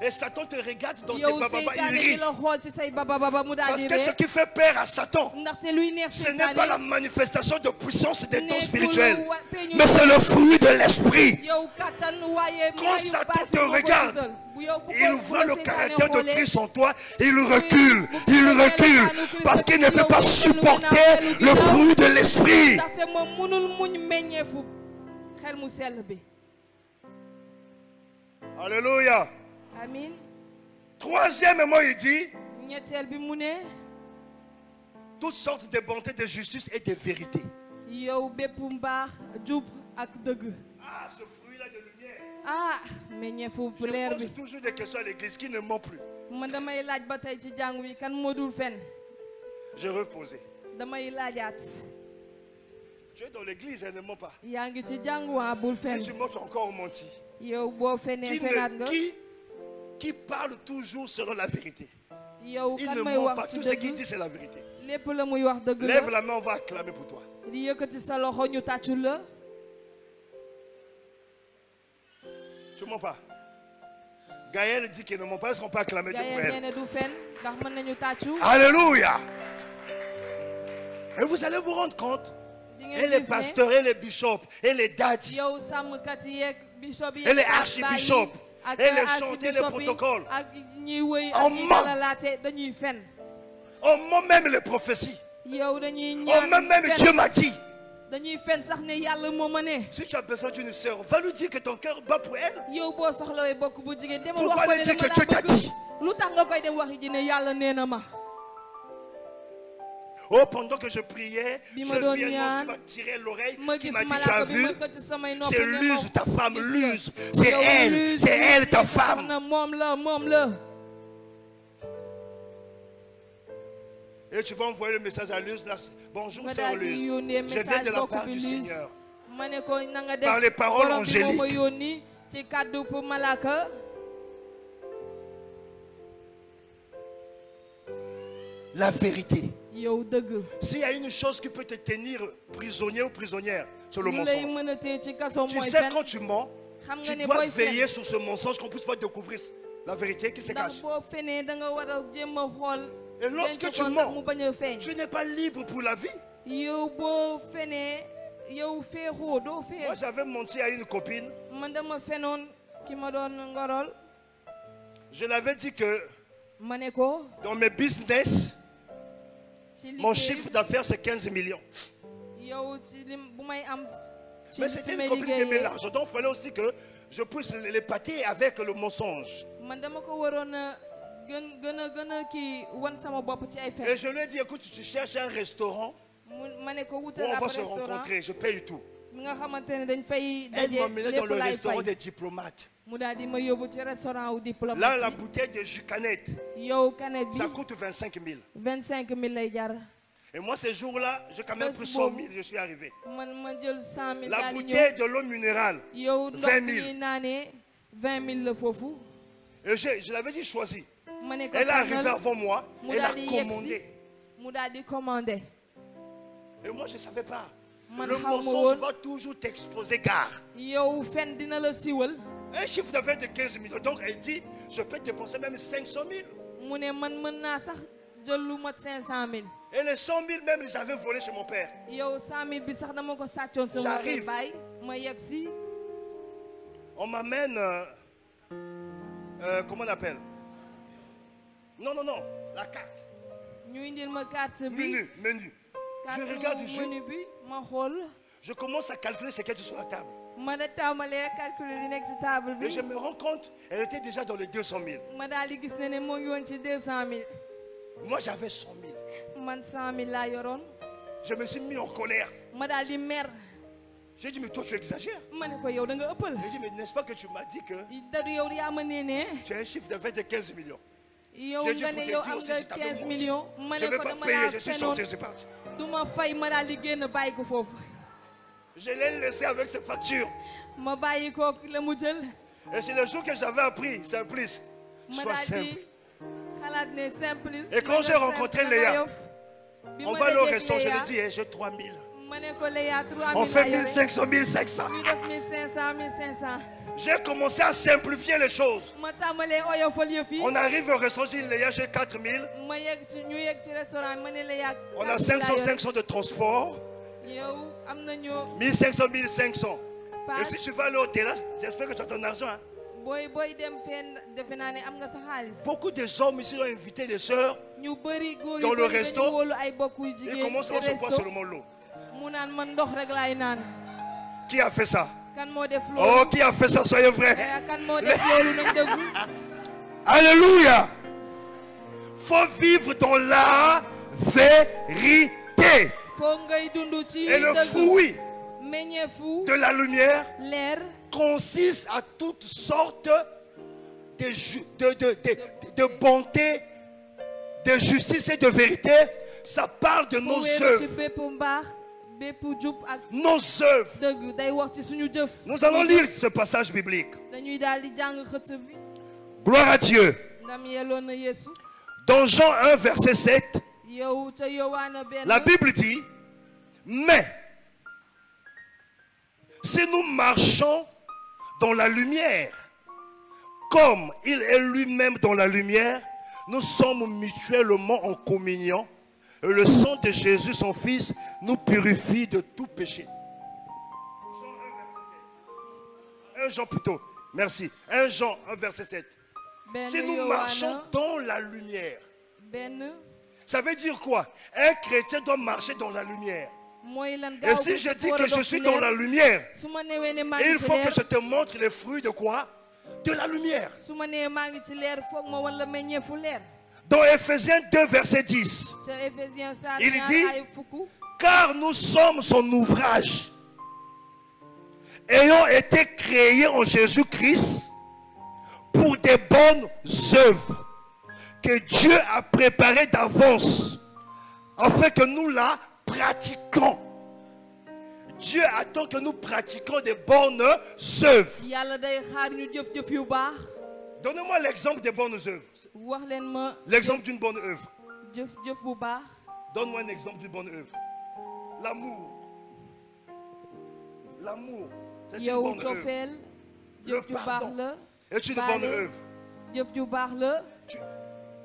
Et Satan te regarde dans tes bababa, il rit. Parce que ce qui fait peur à Satan, ce n'est pas la manifestation de puissance des dons spirituels, mais c'est le fruit de l'esprit. Quand Satan te regarde, il voit le caractère de Christ en toi, il recule, parce qu'il ne peut pas supporter le fruit de l'esprit. Alléluia. Amen. Troisièmement, il dit toutes sortes de bonté, de justice et de vérité. Ah, ce fruit-là de lumière. Je pose toujours des questions à l'église qui ne ment plus. Je reposais. Tu es dans l'église et ne mens pas. Si tu mens, tu as encore menti. Qui parle toujours selon la vérité. Il ne ment pas. Tout ce qu'il dit, c'est la vérité. Lève la main, on va acclamer pour toi. Tu ne mens pas. Gaël dit qu'il ne ment pas. Est-ce qu'on peut acclamer Dieu pour elle? Alléluia. Et vous allez vous rendre compte. Et les pasteurs, et les bishops, et les daddies, et les archibishops, et les chants, et les protocoles. On ment même les prophéties. On ment même Dieu m'a dit. Si tu as besoin d'une sœur, va lui dire que ton cœur bat pour elle. Pourquoi lui dire que Dieu t'a dit? Oh, pendant que je priais, je vis un ange qui m'a tiré l'oreille, qui m'a dit, tu as vu, c'est Luz, ta femme, Luz. C'est elle, ta femme. Et tu vas envoyer le message à Luz. Bonjour, sœur Luz. Je viens de la part du Seigneur. Par les paroles angéliques. La vérité. S'il y a une chose qui peut te tenir prisonnier ou prisonnière, c'est le mensonge. Tu sais, quand tu mens, tu dois veiller sur ce mensonge qu'on ne puisse pas découvrir la vérité qui se cache. Et lorsque tu mens, tu n'es pas libre pour la vie. Moi, j'avais menti à une copine. Je l'avais dit que dans mes business, mon chiffre d'affaires c'est 15 millions. Mais c'était une copine qui aimait l'argent. Donc il fallait aussi que je puisse l'épater avec le mensonge. Et je lui ai dit, écoute, tu cherches un restaurant où on va se rencontrer, je paye tout. Elle m'a emmené dans le restaurant des diplomates. Là, la bouteille de jus canette, ça coûte 25 000. Et moi, ces jours-là, j'ai quand même pris 100 000, je suis arrivé. La bouteille de l'eau minérale, 20 000. Et je l'avais dit, choisis. Elle est arrivée avant moi, elle a commandé. Et moi, je ne savais pas. Le mensonge va toujours t'exposer, gare. Un chiffre d'affaires de 15 millions. Donc elle dit, je peux dépenser même 500 000. Et les 100 000 même, j'avais volé chez mon père. J'arrive. On m'amène, comment on appelle? Non, la carte. Menu. Je regarde du jeu. Je commence à calculer ce qu'il y a sur la table. Et je me rends compte, elle était déjà dans les 200 000. Moi, j'avais 100 000. Je me suis mis en colère. J'ai dit, mais toi, tu exagères. J'ai dit, mais n'est-ce pas que tu m'as dit que tu as un chiffre d'affaires de 15 millions. J'ai dit, pour te dire aussi, je t'avais menti. Je ne vais pas payer, je suis sorti, je suis parti. Je l'ai laissé avec ses factures. Et c'est le jour que j'avais appris, Simplice. Sois simple. Et quand j'ai rencontré Léa, on va aller au restaurant, je lui ai dit, j'ai 3 000. On fait 1500, 1500. J'ai commencé à simplifier les choses. On arrive au restaurant, j'ai 4000. On a 500, 500 de transport. 1500, 1500. Et si tu vas aller au terrasse, j'espère que tu as ton argent. Hein? Beaucoup de hommes ici ont invité des sœurs dans le resto. Ils commencent à se boire seulement l'eau. Qui a fait ça? Oh, qui a fait ça? Soyez vrai. Alléluia. Faut vivre dans la vérité. Et le fruit de la lumière consiste à toutes sortes de bonté, de justice et de vérité. Ça parle de nos œuvres. Nos œuvres. Nous allons lire ce passage biblique. Gloire à Dieu. Dans Jean 1, verset 7, la Bible dit, mais si nous marchons dans la lumière, comme il est lui-même dans la lumière, nous sommes mutuellement en communion. Et le sang de Jésus, son Fils, nous purifie de tout péché. 1 Jean plutôt. Merci. 1 Jean 1 verset 7. Si nous marchons dans la lumière, ça veut dire quoi? Un chrétien doit marcher dans la lumière. Et si je dis que je suis dans la lumière, il faut que je te montre les fruits de quoi? De la lumière. Dans Ephésiens 2 verset 10, il dit, car nous sommes son ouvrage, ayant été créés en Jésus-Christ pour des bonnes œuvres que Dieu a préparées d'avance afin que nous la pratiquons. Dieu attend que nous pratiquions des bonnes œuvres. Donnez-moi l'exemple des bonnes œuvres. L'exemple d'une bonne œuvre. Donne-moi un exemple d'une bonne œuvre. L'amour. L'amour, c'est une bonne œuvre. Le pardon est une bonne œuvre.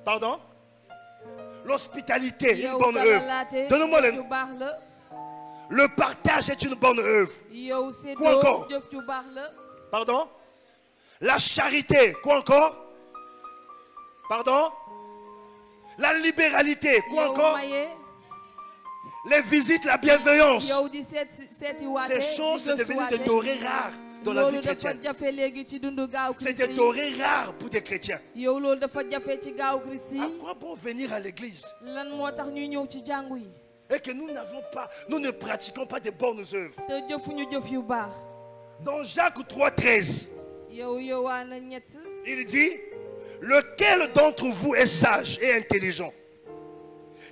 Pardon? L'hospitalité est une bonne œuvre. Donne-moi le partage est une bonne œuvre. Quoi encore? Pardon? La charité, quoi encore? Pardon? La libéralité, quoi encore? Les visites, la bienveillance. Ces choses sont devenues des denrées rares dans la vie chrétienne. C'est des denrées rares pour des chrétiens. À quoi bon venir à l'église? Et que nous ne pratiquons pas de bonnes œuvres. Dans Jacques 3,13, il dit, lequel d'entre vous est sage et intelligent,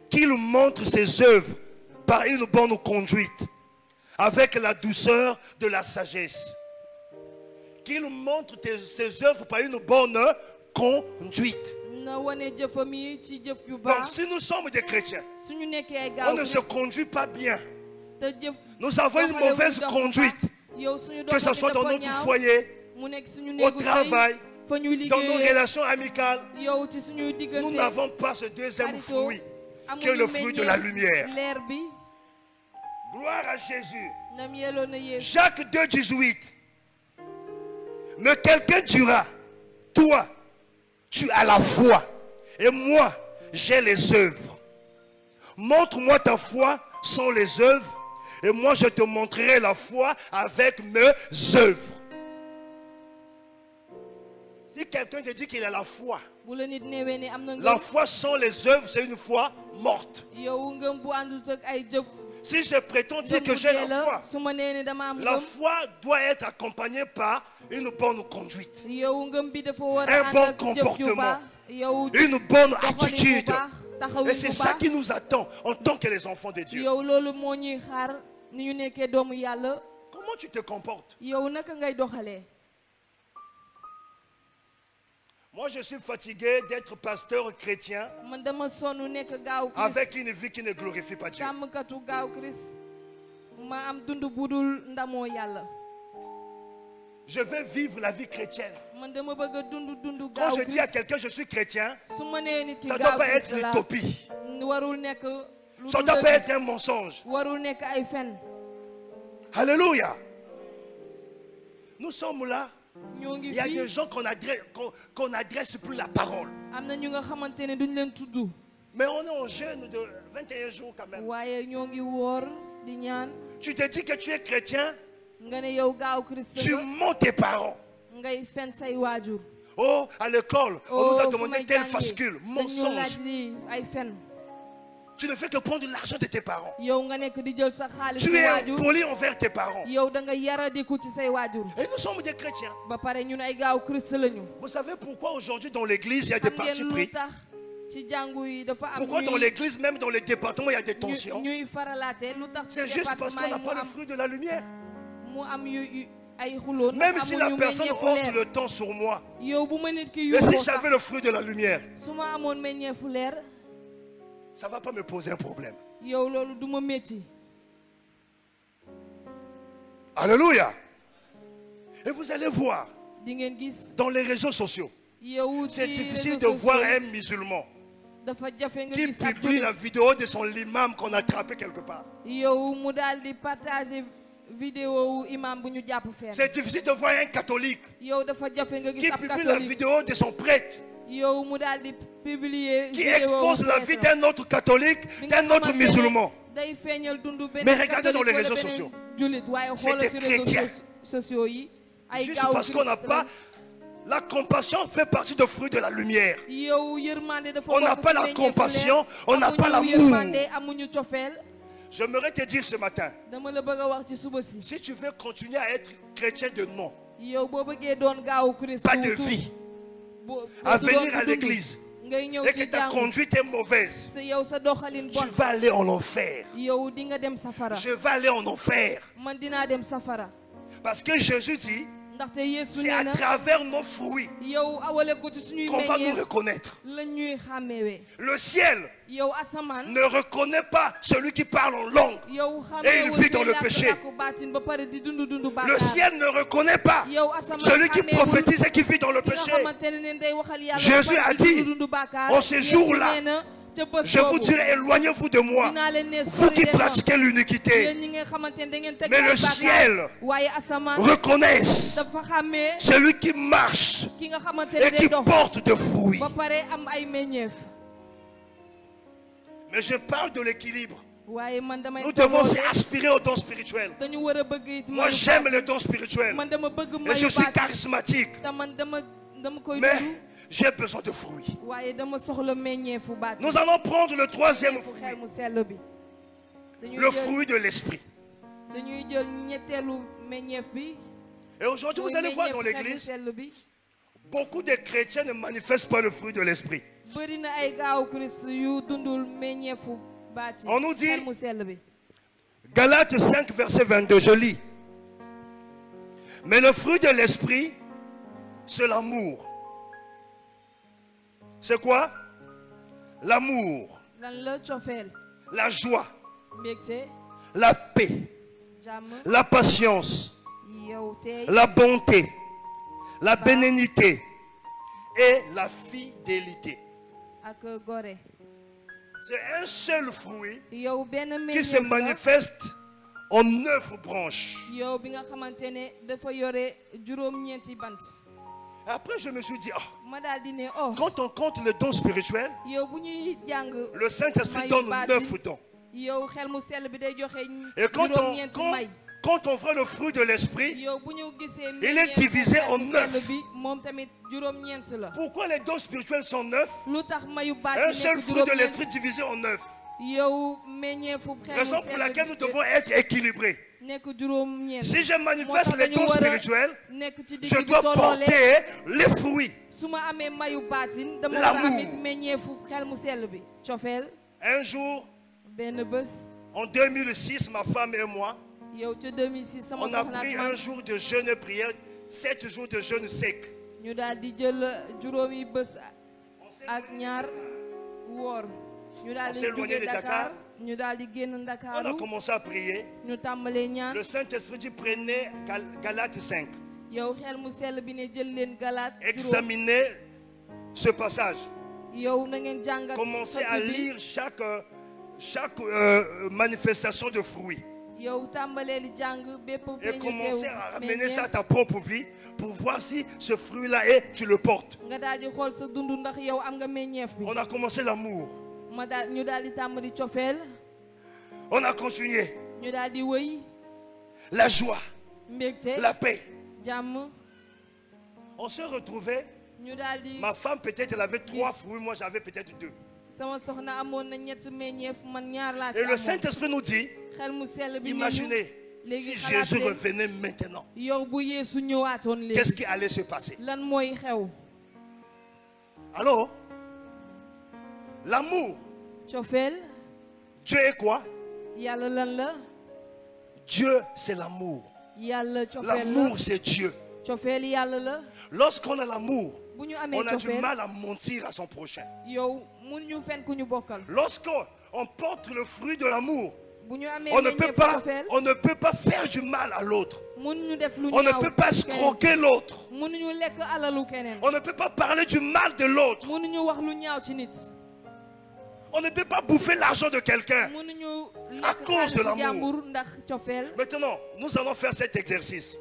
qu'il montre ses œuvres par une bonne conduite, avec la douceur de la sagesse. Qu'il montre ses œuvres par une bonne conduite. Donc si nous sommes des chrétiens, on ne se conduit pas bien. Nous avons une mauvaise conduite. Que ce soit dans notre foyer, au travail, dans nos relations amicales. Nous n'avons pas ce deuxième fruit, qui est le fruit de la lumière. Gloire à Jésus. Jacques 2, 18. Mais quelqu'un dira, toi, tu as la foi, et moi, j'ai les œuvres. Montre-moi ta foi sans les œuvres, et moi je te montrerai la foi avec mes œuvres. Si quelqu'un te dit qu'il a la foi sans les œuvres, c'est une foi morte. Si je prétends dire que j'ai la foi doit être accompagnée par une bonne conduite, un bon comportement, une bonne attitude. Et c'est ça qui nous attend en tant que les enfants de Dieu. Comment tu te comportes? Moi, je suis fatigué d'être pasteur chrétien avec une vie qui ne glorifie pas Dieu. Je veux vivre la vie chrétienne. Quand je dis à quelqu'un je suis chrétien, ça ne doit pas être l'utopie. Ça ne doit pas être un mensonge. Alléluia. Nous sommes là. Il y a des gens qu'on adresse plus la parole. Mais on est en jeûne de 21 jours quand même. Tu te dis que tu es chrétien. Tu mens tes parents. Oh, à l'école, on nous a demandé tel fascicule. Mensonge. Tu ne fais que prendre l'argent de tes parents. Tu es impoli envers tes parents. Et nous sommes des chrétiens. Vous savez pourquoi aujourd'hui dans l'église il y a des partis pris? Pourquoi dans l'église, même dans les départements, il y a des tensions? C'est juste parce qu'on n'a pas le fruit de la lumière. Même si la personne ôte le temps sur moi, et si j'avais le fruit de la lumière, ça ne va pas me poser un problème. Alléluia. Et vous allez voir, dans les réseaux sociaux, c'est difficile de voir un musulman qui publie la vidéo de son imam qu'on a attrapé quelque part. C'est difficile de voir un catholique qui publie la vidéo de son prêtre qui expose la vie d'un autre catholique, d'un autre musulman. Mais regardez dans les réseaux sociaux, c'est des chrétiens. Juste parce qu'on n'a pas la compassion, fait partie du fruit de la lumière. On n'a pas la compassion, on n'a pas l'amour. J'aimerais te dire ce matin, si tu veux continuer à être chrétien de nom, pas de vie, à venir à l'église, et que ta conduite est mauvaise, tu vas aller en enfer. Je vais aller en enfer. Parce que Jésus dit, c'est à travers nos fruits qu'on va nous reconnaître. Le ciel ne reconnaît pas celui qui parle en langue et il vit dans le péché. Le ciel ne reconnaît pas celui qui prophétise et qui vit dans le péché. Jésus a dit, en ce jour-là, je vous dirai, éloignez-vous de moi, vous qui pratiquez l'iniquité. Mais le ciel reconnaît celui qui marche et qui porte de fruits. Mais je parle de l'équilibre. Nous devons aspirer au don spirituel. Moi j'aime le don spirituel. Et je suis charismatique. Mais j'ai besoin de fruits. Nous allons prendre le troisième fruit. Le fruit de l'esprit. Et aujourd'hui, vous allez voir dans l'église, beaucoup de chrétiens ne manifestent pas le fruit de l'esprit. On nous dit, Galates 5, verset 22, je lis. Mais le fruit de l'esprit, c'est l'amour. C'est quoi? L'amour, la joie, la paix, la patience, la bonté, la bénignité et la fidélité. C'est un seul fruit qui se manifeste en 9 branches. Après, je me suis dit, quand on compte le don spirituel, le Saint-Esprit donne 9 dons. Et quand on voit le fruit de l'esprit, il est divisé en 9. Pourquoi les dons spirituels sont 9? Un seul fruit de l'esprit divisé en 9. Raison pour laquelle nous devons être équilibrés. Si je manifeste les dons spirituels, je dois porter les fruits. L'amour. Un jour, en 2006, ma femme et moi, on a pris un jour de jeûne et prière, 7 jours de jeûne sec. On s'est éloigné de Dakar. On a commencé à prier. Le Saint-Esprit dit prenez Galates 5. Examinez ce passage. Commencez à lire chaque manifestation de fruits. Et commencer à ramener ça à ta propre vie pour voir si ce fruit-là est, tu le portes. On a commencé l'amour. On a continué. La joie. La paix. On se retrouvait. Ma femme peut-être elle avait 3 fruits, moi j'avais peut-être 2. Et le Saint-Esprit nous dit, imaginez si Jésus revenait maintenant, qu'est-ce qui allait se passer? Alors, l'amour, Dieu est quoi? Dieu c'est l'amour. L'amour c'est Dieu. Lorsqu'on a l'amour, on a du mal à mentir à son prochain. Lorsqu'on porte le fruit de l'amour, on ne peut pas faire du mal à l'autre. On ne peut pas escroquer l'autre. On ne peut pas parler du mal de l'autre. On ne peut pas bouffer l'argent de quelqu'un à cause de l'amour. Maintenant, nous allons faire cet exercice.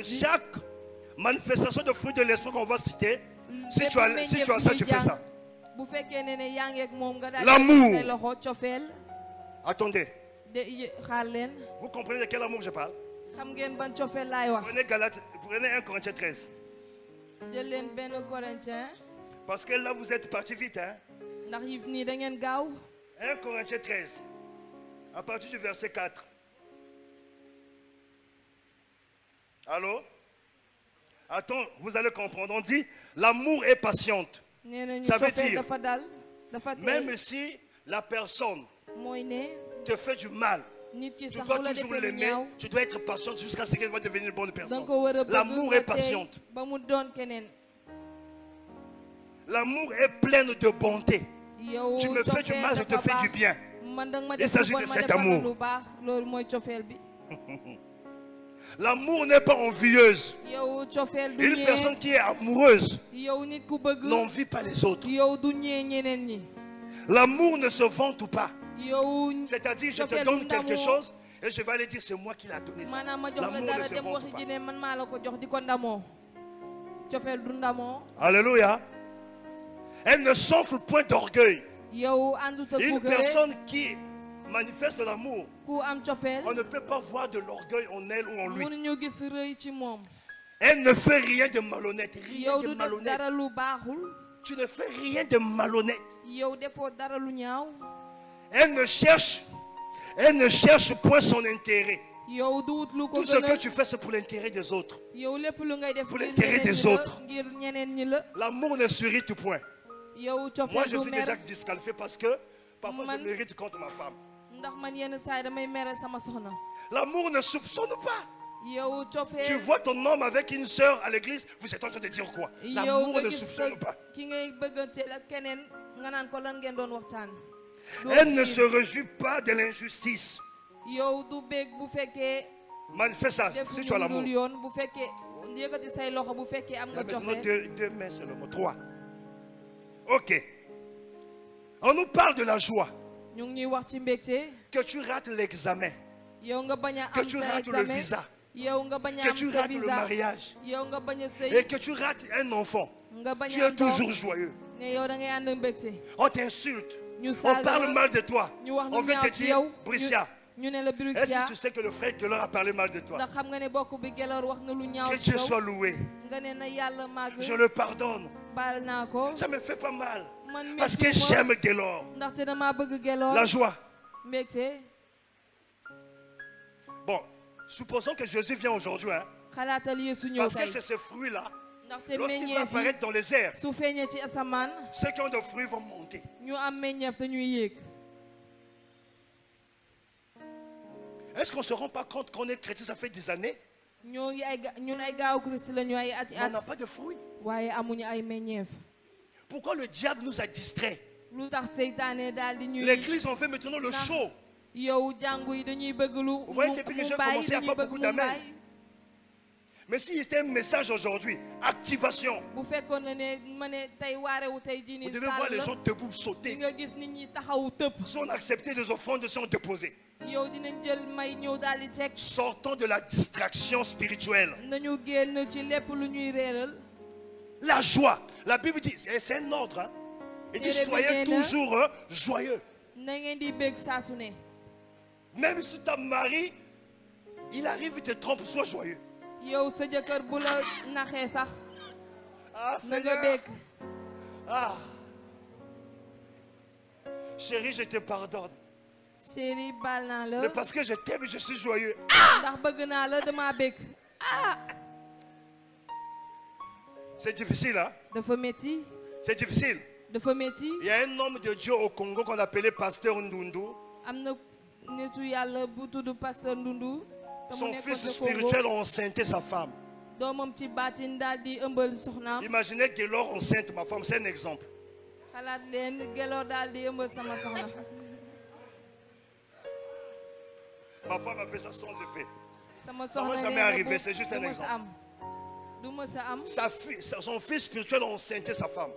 Chaque manifestation de fruit de l'esprit qu'on va citer, si tu as ça, tu fais ça. L'amour. Attendez. Vous comprenez de quel amour je parle? Prenez 1 Corinthiens 13. Parce que là, vous êtes parti vite. Hein? 1 Corinthiens 13. À partir du verset 4. Allô? Attends, vous allez comprendre. On dit, l'amour est patiente. Ça veut dire, même si la personne te fait du mal, tu dois toujours l'aimer, tu dois être patiente jusqu'à ce qu'elle va devenir une bonne personne. L'amour est patiente. L'amour est plein de bonté. Tu me fais du mal, je te fais du bien. Il s'agit de cet amour. L'amour n'est pas envieuse. Une personne qui est amoureuse n'envie pas les autres. L'amour ne se vante pas. C'est-à-dire, je te donne quelque chose et je vais aller dire c'est moi qui l'ai donné ça. L'amour ne se vante pas. Alléluia. Elle ne s'enfle point d'orgueil. Une personne qui manifeste de l'amour, on ne peut pas voir de l'orgueil en elle ou en lui. Elle ne fait rien de malhonnête. Rien de malhonnête. Tu ne fais rien de malhonnête. Elle ne cherche point son intérêt. Tout ce que tu fais, c'est pour l'intérêt des autres. Pour l'intérêt des autres. L'amour ne s'irrite point. Moi, je suis déjà disqualifié parce que parfois je m'irrite contre ma femme. L'amour ne soupçonne pas. Tu vois ton homme avec une soeur à l'église, vous êtes en train de dire quoi? L'amour ne soupçonne pas. Elle ne se réjouit pas de l'injustice. Manifeste ça si tu as l'amour. Il y a maintenant deux mains seulement, 3. Ok. On nous parle de la joie. Que tu rates l'examen. Que tu rates le visa. Que tu rates le mariage. Et que tu rates un enfant. Tu es toujours joyeux. On t'insulte. On parle mal de toi. On veut te dire, Bricia, est-ce que tu sais que le frère Gelor a parlé mal de toi? Que Dieu soit loué. Je le pardonne. Ça me fait pas mal. Parce que j'aime Gelor. La joie. Bon, supposons que Jésus vient aujourd'hui. Hein, parce que c'est ce fruit-là. Lorsqu'il va apparaître dans les airs, ceux qui ont des fruits vont monter. Est-ce qu'on ne se rend pas compte qu'on est chrétien, ça fait des années? On n'a pas de fruits. Pourquoi le diable nous a distraits? L'église en fait maintenant le show. Vous voyez, depuis que j'ai commencé, il n'y a pas beaucoup d'amen. Mais s'il y a un message aujourd'hui, activation, vous devez voir les gens debout sauter. Si on a accepté les offrandes, si on déposé. Sortons de la distraction spirituelle. La joie. La Bible dit, c'est un ordre. Hein? Il dit, soyez toujours joyeux. Même si ton mari, il arrive, il te trompe, sois joyeux. Ah, Seigneur. Ah. Chérie, je te pardonne. Mais parce que je t'aime, je suis joyeux. Ah. C'est difficile, hein? C'est difficile. Il y a un homme de Dieu au Congo qu'on appelait Pasteur Ndundu. Son fils spirituel a enceinté sa femme. Imaginez Gelor enceinte ma femme, c'est un exemple. Ma femme a fait ça sans effet. Ça ne va jamais arriver, c'est juste un exemple. Son fils spirituel a enceinté sa femme.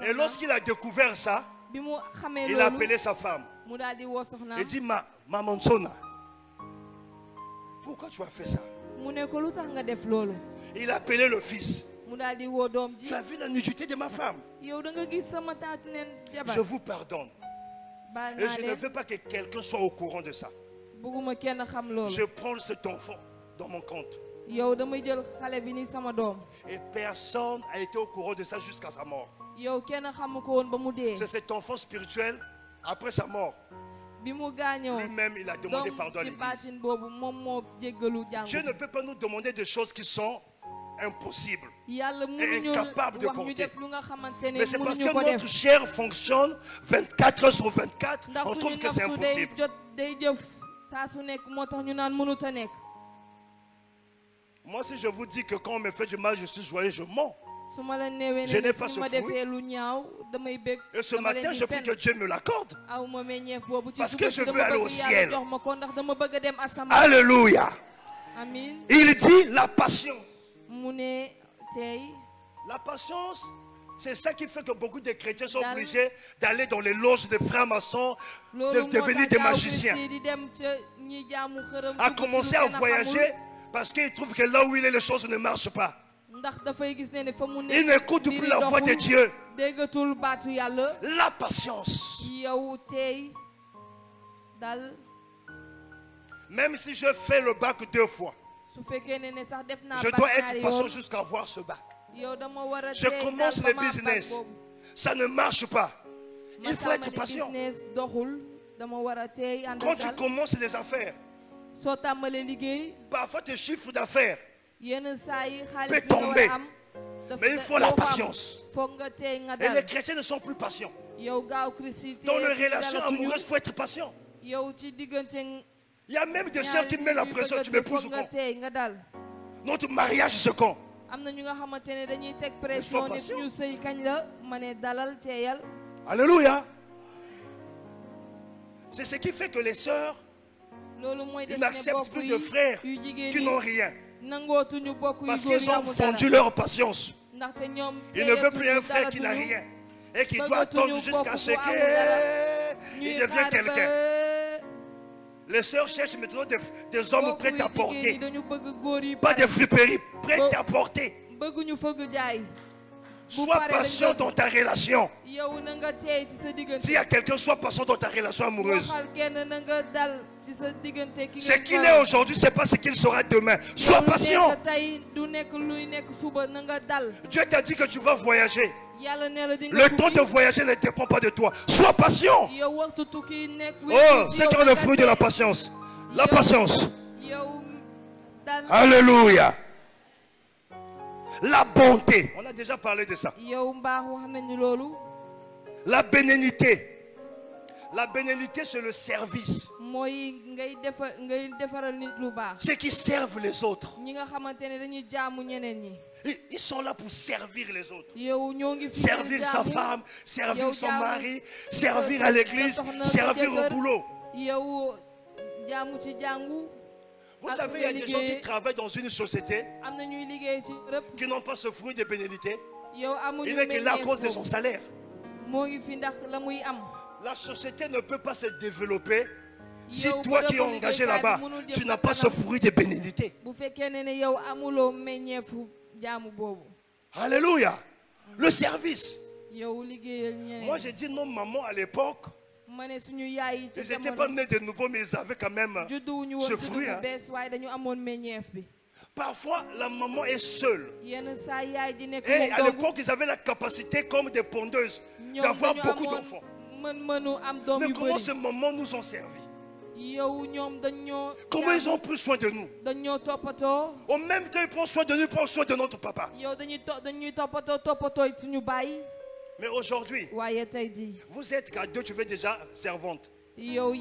Et lorsqu'il a découvert ça, il a appelé sa femme. Il dit, Maman Sona, pourquoi tu as fait ça? Il a appelé le fils. Tu as vu la nudité de ma femme? Je vous pardonne. Et je ne veux pas que quelqu'un soit au courant de ça. Je prends cet enfant dans mon compte. Et personne n'a été au courant de ça jusqu'à sa mort. C'est cet enfant spirituel, après sa mort, lui-même il a demandé pardon à l'église. Dieu ne peut pas nous demander des choses qui sont impossibles et incapables de porter. Mais c'est parce que notre chair fonctionne 24 heures sur 24, on trouve que c'est impossible. Moi, si je vous dis que quand on me fait du mal, je suis joyeux, je mens. Je n'ai pas ce fruit. Et ce matin, je prie que Dieu me l'accorde. Parce que je veux aller au ciel. Alléluia. Il dit la patience. La patience, c'est ça qui fait que beaucoup de chrétiens sont obligés d'aller dans les loges des frères maçons, de devenir des magiciens. À commencer à voyager parce qu'ils trouvent que là où il est, les choses ne marchent pas. Il n'écoute plus la voix de Dieu. La patience. Même si je fais le bac 2 fois, je dois être patient jusqu'à avoir ce bac. Je commence le business. Ça ne marche pas. Il faut être patient. Quand tu commences les affaires, parfois tes chiffres d'affaires peut tomber. Mais il faut la patience. Et les chrétiens ne sont plus patients. Dans les relations amoureuses, il faut être patient. Il y a même des sœurs qui mettent la pression. Tu m'épouses ou quoi? Notre mariage, c'est quand? Alléluia. C'est ce qui fait que les sœurs n'acceptent plus de frères qui n'ont rien. Parce qu'ils ont vendu leur patience. Ils ne veulent plus un frère qui n'a rien et qui doit attendre jusqu'à ce qu'il devienne quelqu'un. Les sœurs cherchent maintenant des hommes prêts à porter. Pas des friperies, prêts à porter. Sois patient dans ta relation. S'il y a quelqu'un, sois patient dans ta relation amoureuse. Ce qu'il est aujourd'hui, ce n'est pas ce qu'il sera demain. Sois patient. Dieu t'a dit que tu vas voyager. Le temps de voyager ne dépend pas de toi. Sois patient. Oh, c'est quand le fruit de la patience. La patience. Alléluia. La bonté. On a déjà parlé de ça. La bénignité. La bénédiction, c'est le service. Ceux qui servent les autres. Ils sont là pour servir les autres. Servir sa femme, servir son mari, servir à l'église, servir au boulot. Vous savez, il y a des gens qui travaillent dans une société qui n'ont pas ce fruit de bénédiction. Il n'est que là à cause de son salaire. La société ne peut pas se développer si toi qui es engagé là-bas, tu n'as pas ce fruit de bénédiction. Alléluia. Le service. Moi j'ai dit non, maman à l'époque, ils n'étaient pas nés de nouveau, mais ils avaient quand même ce fruit. Hein. Parfois, la maman est seule. Et à l'époque, ils avaient la capacité, comme des pondeuses, d'avoir beaucoup d'enfants. Mais comment ces mamans nous ont servi? Comment ils ont pris soin de nous? Au même temps, ils prennent soin de nous, ils prennent soin de notre papa. Mais aujourd'hui, vous êtes qu'à deux, tu veux déjà servante. Tu ne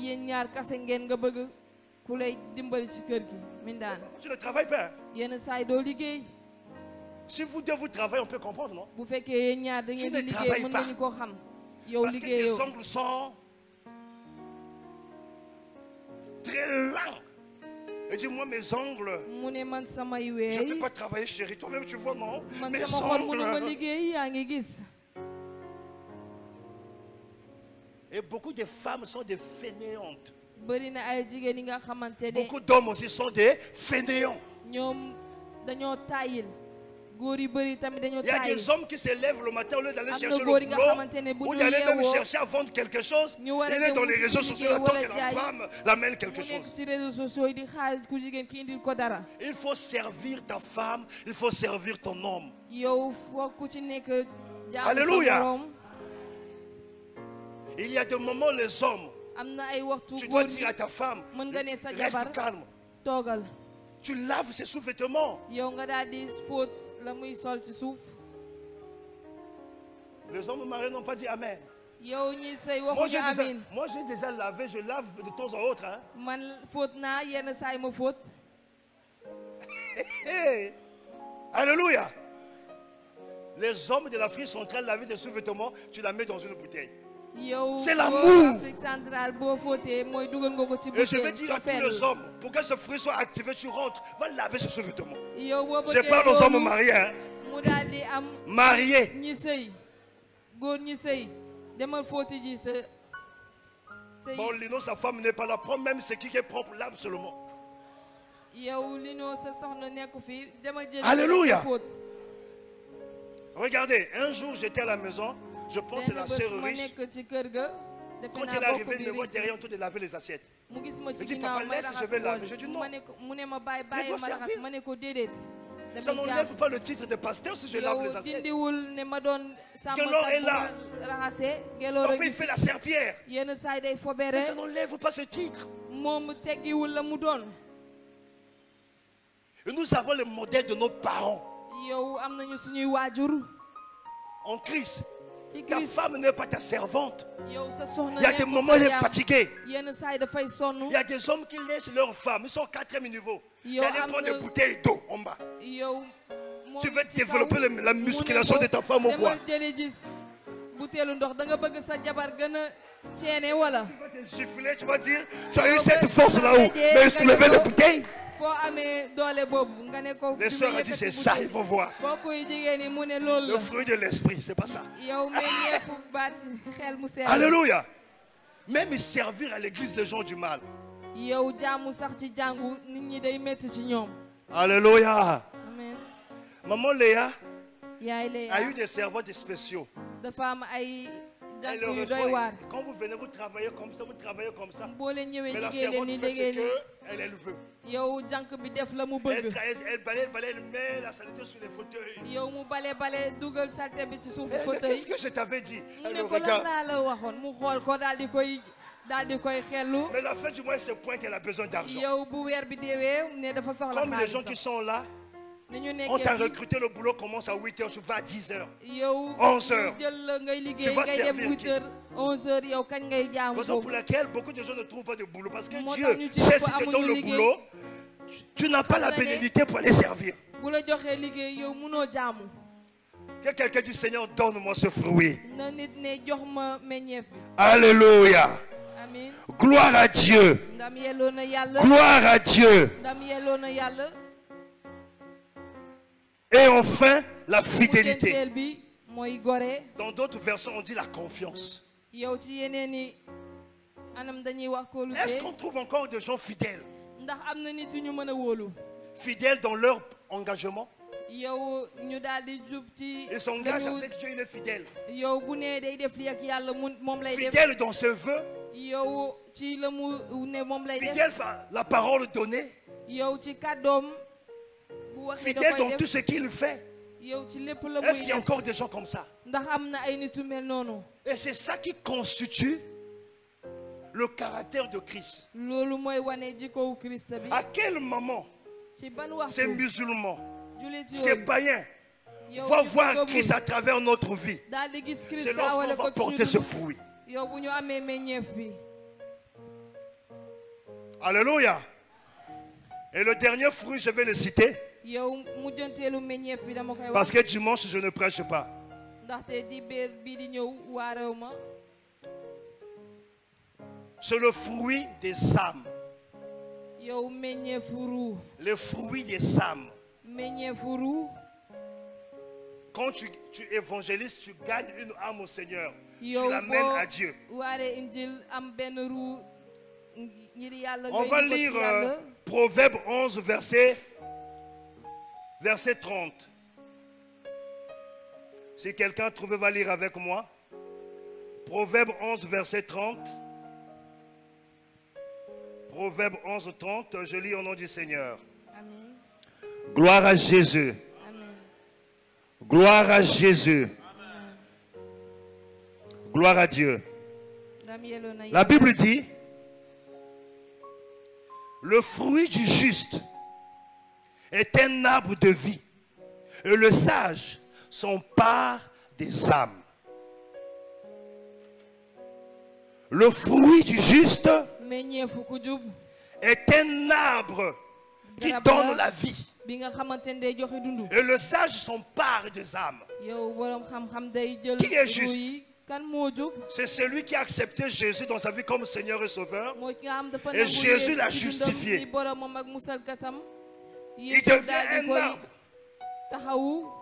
travailles pas. Hein? Si vous deux vous travaillez, on peut comprendre, non? Tu ne travailles pas. Parce que les ongles sont très lents. Et dis moi mes ongles, je ne peux pas travailler chérie. Toi-même tu vois, non? Mes ongles. Et beaucoup de femmes sont des fainéantes. Beaucoup d'hommes aussi sont des fainéants. Il y a des hommes qui se lèvent le matin au lieu d'aller chercher le boulot ou d'aller même chercher à vendre quelque chose. Il est dans les réseaux sociaux, attend que la femme l'amène quelque chose. Il faut servir ta femme, il faut servir ton homme. Alléluia. Il y a des moments les hommes, tu dois dire à ta femme, reste calme. Tu laves ses sous-vêtements. Les hommes mariés n'ont pas dit Amen. Moi j'ai déjà lavé, je lave de temps en autre. Hein. Alléluia. Les hommes de l'Afrique sont en train de laver des sous-vêtements, tu la mets dans une bouteille. C'est l'amour. Et je vais dire à tous les hommes, pour que ce fruit soit activé, tu rentres, va laver ce sous-vêtement. Je parle aux hommes mariés. Hein. Mariés. Bon, Lino, sa femme n'est pas là. Prends même ce qui est propre, lave seulement. Alléluia. Regardez, un jour j'étais à la maison. Je pense que c'est la sœur riche. Quand elle est arrivée, elle me voit derrière en train de laver les assiettes. Elle dit, papa, laisse, je vais laver. Je dis non. Je dois servir. Ça n'enlève pas le titre de pasteur si je lave les assiettes. Gélor est là. Parfois il fait la serpillère. Mais ça n'enlève pas ce titre. Et nous avons le modèle de nos parents. En Christ. Ta femme n'est pas ta servante. Il y a des moments où elle est fatiguée. Il y a des hommes qui laissent leurs femmes. Ils sont 4e niveau. Ils allaient prendre des bouteilles d'eau en bas. Tu veux développer la musculation de ta femme ou quoi? Tu vas te gifler, tu vas dire, tu as eu cette force là-haut. Mais soulever les bouteilles. Les sœurs ont dit c'est ça, il faut voir. Le fruit de l'esprit, c'est pas ça. Alléluia. Même servir à l'église les gens du mal. Alléluia. Maman Léa a eu des servantes spéciaux. Elle le reçoit. Quand vous venez, vous travaillez comme ça, Mais la servante fait ce qu'elle veut. Elle balaye, elle met la saleté sur les fauteuils. Mais qu'est-ce que je t'avais dit? Elle regarde. Mais la fin du mois, elle se pointe, elle a besoin d'argent. Comme les gens qui sont là, On t'a recruté, le boulot commence à 8h, tu vas à 10h, 11h. Tu vas servir qui? Raison pour laquelle beaucoup de gens ne trouvent pas de boulot. Parce que Dieu sait si tu donnes le boulot, tu n'as pas la bénédiction pour aller servir. Que quelqu'un dit, Seigneur, donne-moi ce fruit. Alléluia. Gloire à Dieu. Gloire à Dieu. Et enfin, la fidélité. Dans d'autres versions, on dit la confiance. Est-ce qu'on trouve encore des gens fidèles? Fidèles dans leur engagement? Ils s'engagent avec Dieu, il est fidèle. Fidèle dans ses vœux. Fidèle par la parole donnée. Fidèle dans tout ce qu'il fait. Est-ce qu'il y a encore des gens comme ça? Et c'est ça qui constitue le caractère de Christ. À quel moment ces musulmans, ces païens vont voir Christ à travers notre vie? C'est lorsqu'on va porter ce fruit. Alléluia. Et le dernier fruit, je vais le citer. Parce que dimanche, je ne prêche pas. C'est le fruit des âmes. Le fruit des âmes. Quand tu évangélises, tu gagnes une âme au Seigneur. Tu l'amènes à Dieu. On va lire Proverbe 11, verset 30. Si quelqu'un trouve, va lire avec moi. Proverbe 11, verset 30. Proverbe 11, 30. Je lis au nom du Seigneur. Amen. Gloire à Jésus. Amen. Gloire à Jésus. Amen. Gloire à Dieu. La Bible dit, le fruit du juste est un arbre de vie, et le sage s'empare des âmes. Le fruit du juste est un arbre qui donne la vie, et le sage s'empare des âmes. Qui est juste? C'est celui qui a accepté Jésus dans sa vie comme Seigneur et Sauveur, et Jésus l'a justifié. Il devient un arbre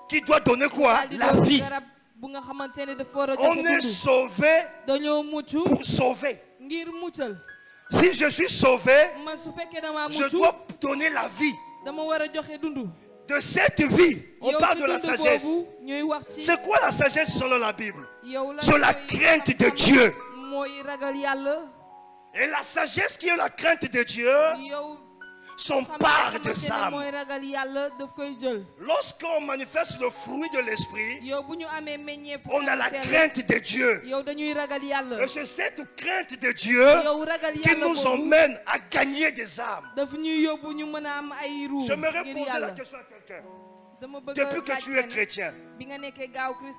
qui doit donner quoi? La vie. On est sauvé pour sauver. Si je suis sauvé, je dois donner la vie. De cette vie, on parle de la sagesse. C'est quoi la sagesse selon la Bible? C'est la crainte de Dieu. Et la sagesse qui est la crainte de Dieu s'empare des âmes. Lorsqu'on manifeste le fruit de l'esprit, on a la crainte de Dieu. Et c'est cette crainte de Dieu qui nous emmène à gagner des âmes. J'aimerais poser la question à quelqu'un. Depuis que tu es chrétien,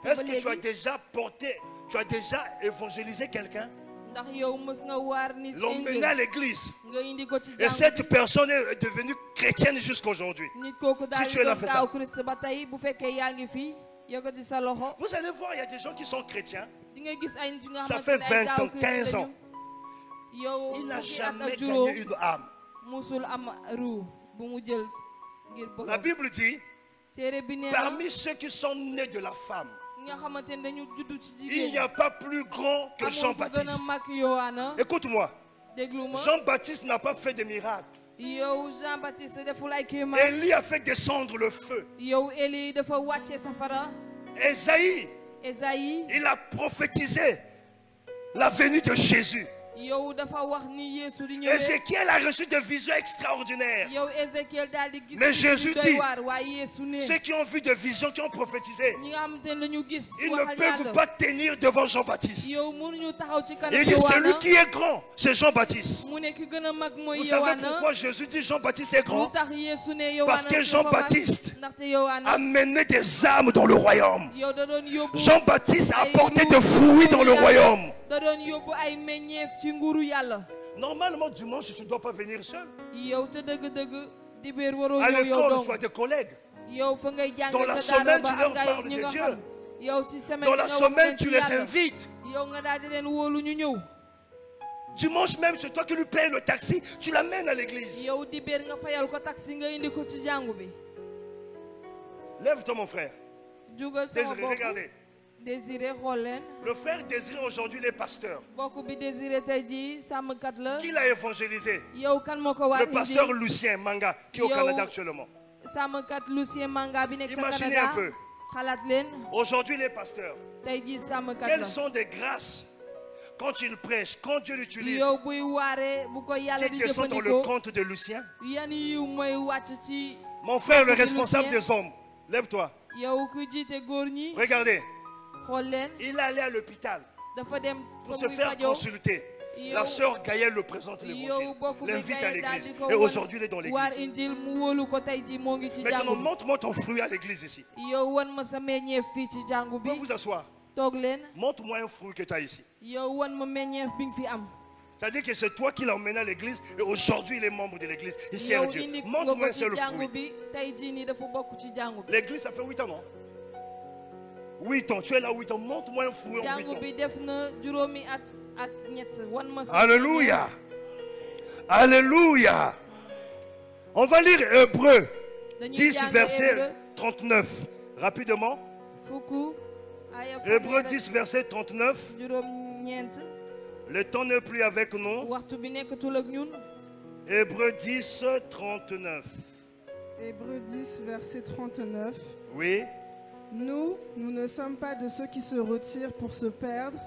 est-ce que tu as déjà porté, tu as déjà évangélisé quelqu'un? L'emmener à l'église. Et cette personne est devenue chrétienne jusqu'à aujourd'hui. Si tu es là, fais ça. Vous allez voir, il y a des gens qui sont chrétiens. Ça fait 20 ans, 15 ans. Il n'a jamais gagné une âme. La Bible dit, parmi ceux qui sont nés de la femme, il n'y a pas plus grand que Jean-Baptiste. Écoute-moi. Jean-Baptiste n'a pas fait de miracles. Élie a fait descendre le feu. Ésaïe, il a prophétisé la venue de Jésus. Ézéchiel a reçu des visions extraordinaires. Mais Jésus dit, ceux qui ont vu des visions, qui ont prophétisé, ils ne peuvent pas tenir devant Jean-Baptiste. Il dit, celui qui est grand, c'est Jean-Baptiste. Vous savez pourquoi Jésus dit Jean-Baptiste est grand? Parce que Jean-Baptiste a mené des âmes dans le royaume. Jean-Baptiste a apporté des fruits dans le royaume. Normalement, dimanche, tu ne dois pas venir seul. À l'école, tu as des collègues. Dans la semaine, tu leur parles de Dieu. Dans la semaine, tu les invites. Dimanche même, c'est toi qui lui payes le taxi, tu l'amènes à l'église. Lève-toi, mon frère. Désiré, regardez. Le frère Désiré aujourd'hui, il est pasteur. Qui l'a évangélisé? Le pasteur Lucien Manga, qui est au Canada actuellement. Imaginez un peu. Aujourd'hui, il est pasteur. Quelles sont des grâces quand il prêche, quand Dieu l'utilise, qui descend dans le compte de Lucien? Mon frère, le responsable des hommes, lève-toi. Regardez. Il est allé à l'hôpital pour se faire consulter. La sœur Gaëlle le présente l'évangile, l'invite à l'église. Et aujourd'hui, il est dans l'église. Maintenant, montre-moi ton fruit à l'église ici. Vous pouvez vous asseoir. Montre-moi un fruit que tu as ici. C'est-à-dire que c'est toi qui l'as emmené à l'église et aujourd'hui il est membre de l'église. Il sert Dieu. Montre-moi un seul fruit. L'église, ça fait 8 ans, non? 8 ans, tu es là 8 ans. Montre-moi un fruit en 8 ans. Alléluia. Alléluia. On va lire Hébreux 10, verset 39. Rapidement. Hébreux 10, verset 39. Le temps n'est plus avec nous. Hébreux 10, 39. Hébreux 10, verset 39. Oui. Nous ne sommes pas de ceux qui se retirent pour se perdre,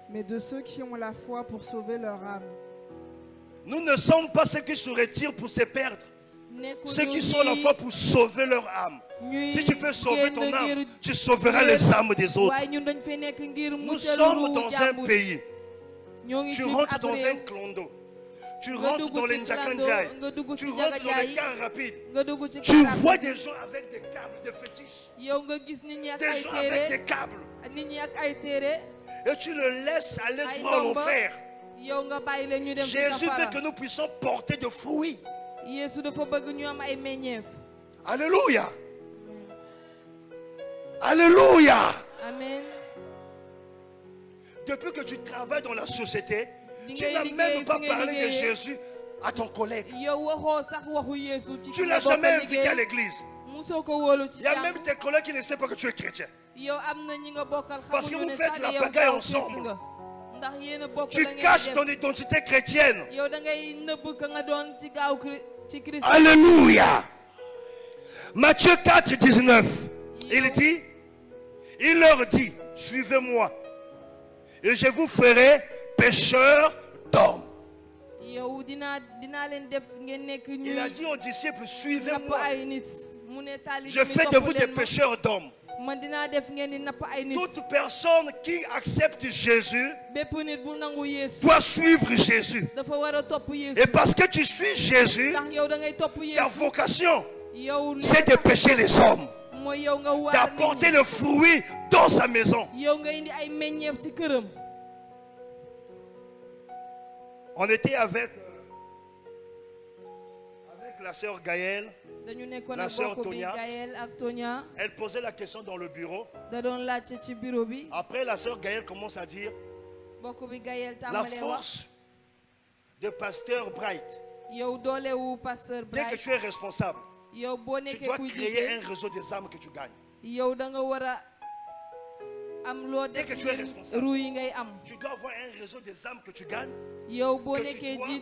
mais de ceux qui ont la foi pour sauver leur âme. Nous ne sommes pas ceux qui se retirent pour se perdre. Ceux qui sont la foi pour sauver leur âme. Si tu peux sauver ton âme, tu sauveras les âmes des autres. Nous sommes dans un pays. Tu rentres dans un clondo. Tu rentres dans les Njakandjaï. Tu rentres dans les cars rapides. Tu vois des gens avec des câbles de fétiche. Des gens avec des câbles. Et tu le laisses aller droit à l'enfer. Jésus veut que nous puissions porter de fruits. Alléluia. Alléluia. Amen. Depuis que tu travailles dans la société, tu n'as même pas parlé de Jésus à ton collègue. Tu ne l'as jamais invité à l'église. Il y a même tes collègues qui ne savent pas que tu es chrétien. Parce que vous faites la pagaille ensemble. Tu caches ton identité chrétienne. Alléluia. Matthieu 4, 19. Il leur dit, suivez-moi et je vous ferai pécheurs d'hommes. Il a dit aux disciples, suivez-moi. Je fais de vous des pécheurs d'hommes. Toute personne qui accepte Jésus doit suivre Jésus. Et parce que tu suis Jésus, ta vocation, c'est de pécher les hommes, d'apporter le fruit dans sa maison. On était avec la sœur Gaëlle, la sœur Tonia. Elle posait la question dans le bureau. Après, la sœur Gaëlle commence à dire la force de pasteur Bright. Dès que tu es responsable, tu dois créer un réseau des âmes que tu gagnes. Dès que tu es responsable, tu dois avoir un réseau des âmes que tu gagnes, que tu dois